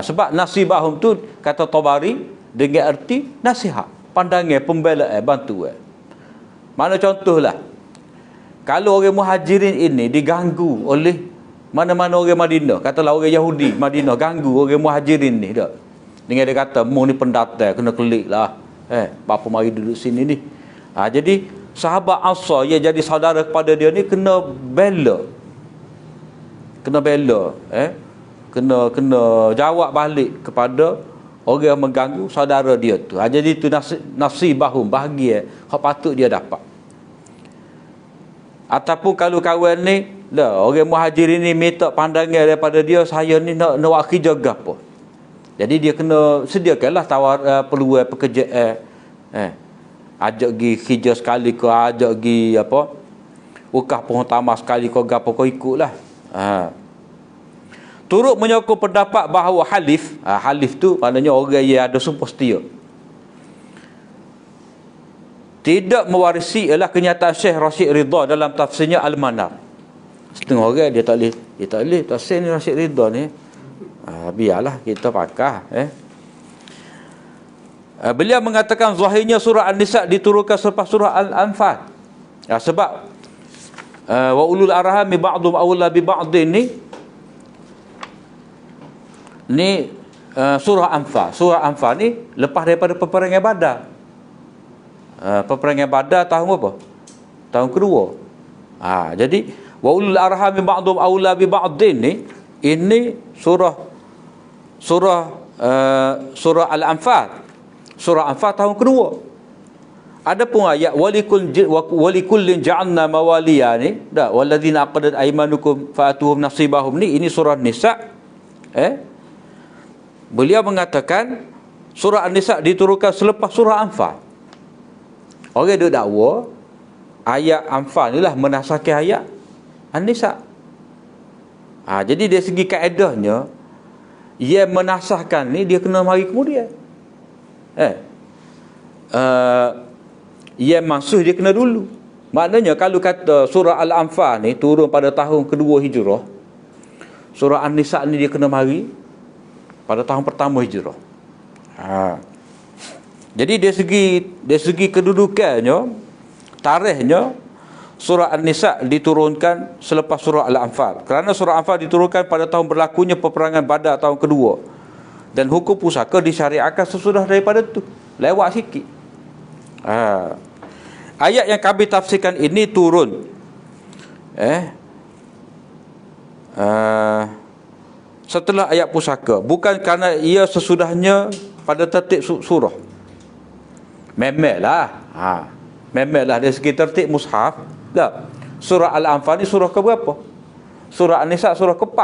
Sebab nasibahum tu kata Tabari dengan erti nasihat, pandangan, pembelaan, bantuan. Mana contohlah, kalau orang muhajirin ini diganggu oleh mana-mana orang Madinah, katalah orang Yahudi Madinah ganggu orang muhajirin ni dak. Dengan dia kata, mu ni pendatang, kena kelik lah. Bapa mari duduk sini ni. Jadi, sahabat Ansar yang jadi saudara kepada dia ni kena bela. Kena bela. Kena jawab balik kepada orang yang mengganggu saudara dia tu. Jadi, itu nasibahum, bahagia. Hak patut dia dapat. Ataupun kalau kawan ni, Dah, orang muhajirin ni minta pandangan daripada dia, saya ni nak buat kerja gapo. Jadi dia kena sediakanlah tawar peluang pekerjaan. Ajak pergi kerja sekali ke, ajak pergi apa? Ukah pohon tamak sekali ke gapo kau ikutlah. Turut menyokong pendapat bahawa halif, halif tu maknanya orang yang ada sumpah setia, tidak mewarisi ialah kenyataan Syekh Rashid Ridha dalam tafsirnya Al-Manar. Setengah orang dia tak boleh tafsir ni Rashid Ridha ni. Biarlah kita pakar. Beliau mengatakan zahirnya surah An-Nisa diturunkan selepas surah Al-Anfal. Sebab wa ulul arhami ba'dhum awla bi ba'dhin ni surah Anfal. Surah Anfal ni lepas daripada peperangan Badar. Peperangan Badar tahun apa? Tahun kedua. Jadi wa ulul arhami ba'dhum awla bi ba'dhin ni, ini surah Al-Anfal. Surah Anfal tahun kedua. Adapun ayat walikullin ja'alna mawaliya ni, dah walladzina aqadat aymanukum fa'atuhum nasibahum ni, ini surah Nisa. Beliau mengatakan surah An-Nisa diturunkan selepas surah Anfal. Orang duk dakwa ayat Anfal ni lah menasakkan ayat An-Nisa. Jadi dari segi kaedahnya, ia menasahkan ni dia kena mari kemudian. Ia mansuh dia kena dulu. Maknanya kalau kata surah Al-Anfal ni turun pada tahun kedua Hijrah, surah An-Nisa ni dia kena mari pada tahun pertama Hijrah. Jadi dari segi kedudukannya, tarikhnya, surah An-Nisa diturunkan selepas surah Al-Anfal. Kerana surah Al-Anfal diturunkan pada tahun berlakunya peperangan Badar tahun kedua. Dan hukum pusaka disyariatkan sesudah daripada tu. Lewat sikit. Ayat yang kami tafsirkan ini turun setelah ayat pusaka, bukan kerana ia sesudahnya pada tertib surah. Memanglah dari segi tertib mushaf. Surah Al-Anfal ni surah ke berapa? Surah An-Nisa surah ke-4.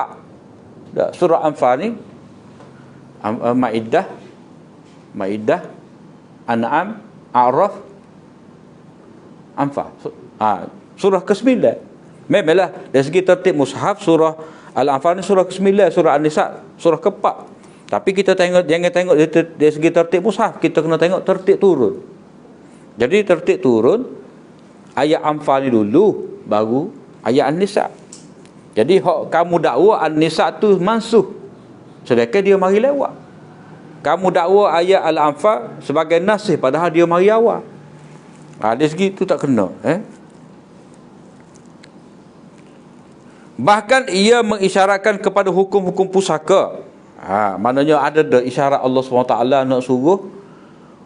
Surah Anfal ni Maidah, An'am, A'raf, Anfal. Surah ke-9. Memanglah dari segi tertib mushaf surah Al-Anfal ni surah ke-9, surah An-Nisa surah ke-4. Tapi kita jangan tengok dari segi tertib mushaf, kita kena tengok tertib turun. Jadi tertib turun ayat Anfal ni dulu, baru ayat An-Nisa. Jadi hak kamu dakwa An-Nisa tu mansuh, sedangkan dia mari lewat. Kamu dakwa ayat Al-Anfal sebagai nasih, padahal dia mari awal. Dari segi tu tak kena. Bahkan ia mengisyaratkan kepada hukum-hukum pusaka. Maknanya ada isyarat Allah SWT nak suruh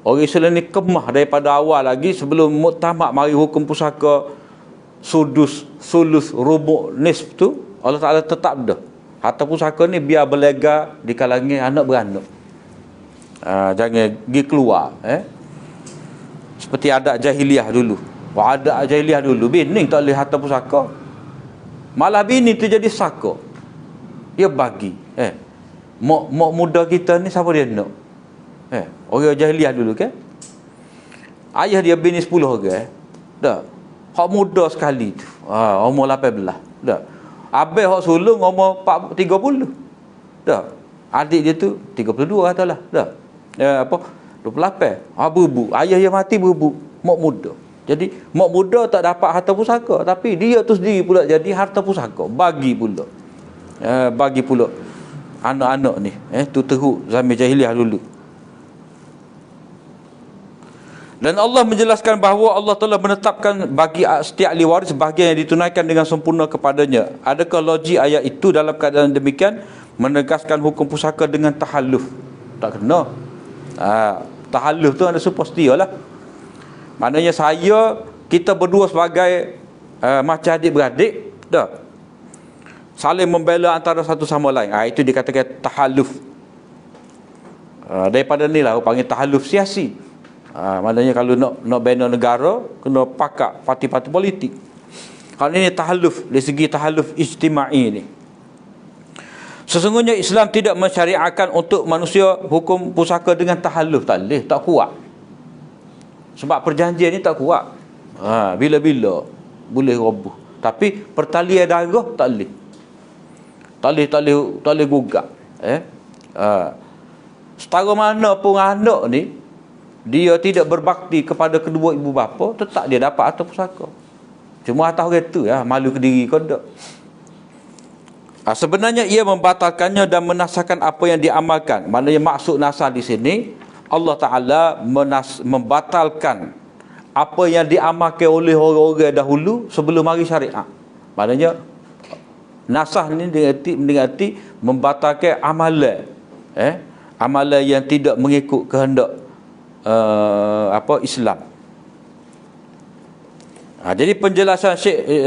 orang Islam ni kemah daripada awal lagi, sebelum muktamad mari hukum pusaka sudus, sulus, rubu', nisf tu Allah Ta'ala tetap dah. Harta pusaka ni biar berlega di kalangan anak beranak. Jangan pergi keluar. Seperti adat jahiliah dulu. Adat jahiliah dulu, bini tak boleh harta pusaka. Malah bini tu jadi saka. Dia bagi. Mak muda kita ni siapa dia nak? Orang jahiliah dulu kan? Ayah dia bini 10 orang. Dah. Hak muda sekali tu. Umur 18. Dah. Abang hak sulung umur 30. Dah. Adik dia tu 32 katalah. Dah. 28. Berbuk. Ayah yang mati berbuk. Mak muda. Jadi mak muda tak dapat harta pusaka, tapi dia tu sendiri pula jadi harta pusaka, bagi pula. Bagi pula anak-anak ni. Tu teruk zaman jahiliah dulu. Dan Allah menjelaskan bahawa Allah telah menetapkan bagi setiap ahli waris bahagian yang ditunaikan dengan sempurna kepadanya. Adakah logik ayat itu dalam keadaan demikian menegaskan hukum pusaka dengan tahalluf? Tak kena. Tahalluf tu ada sepastilah lah. Maknanya kita berdua sebagai macam adik-beradik, dah saling membela antara satu sama lain. Itu dikatakan tahalluf. Daripada ni lah panggil tahalluf siasi. Maknanya kalau nak bina negara, kena pakak parti-parti politik. Kalau ini tahalluf, dari segi tahalluf ijtima'i ni. Sesungguhnya Islam tidak mensyariatkan untuk manusia hukum pusaka dengan tahalluf. Tak boleh, tak kuat. Sebab perjanjian ni tak kuat. Bila-bila boleh roboh. Tapi pertalian darah tak boleh. Tak boleh gugat. Setara mana pun anak ni, dia tidak berbakti kepada kedua ibu bapa, tetap dia dapat harta pusaka. Cuma atas orang tu malu ke diri kau tak. Sebenarnya ia membatalkannya dan menasahkan apa yang diamalkan. Maknanya maksud nasah di sini, Allah Ta'ala membatalkan apa yang diamalkan oleh orang-orang dahulu sebelum hari syariat. Maknanya nasah ni dengan arti membatalkan amalan. Amalan yang tidak mengikut kehendak Islam. Jadi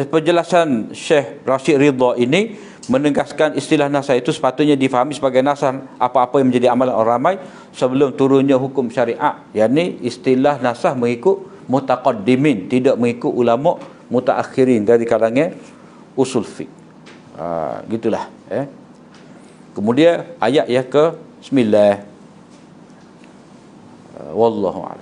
penjelasan Syekh Rashid Ridha ini menegaskan istilah nasah itu sepatutnya difahami sebagai nasah apa-apa yang menjadi amalan orang ramai sebelum turunnya hukum syariat. Yakni istilah nasah mengikut mutaqaddimin, tidak mengikut ulama mutaakhirin dari kalangan usul fiqh. Gitulah. Kemudian ayat yang ke-9. Wallahu a'lam.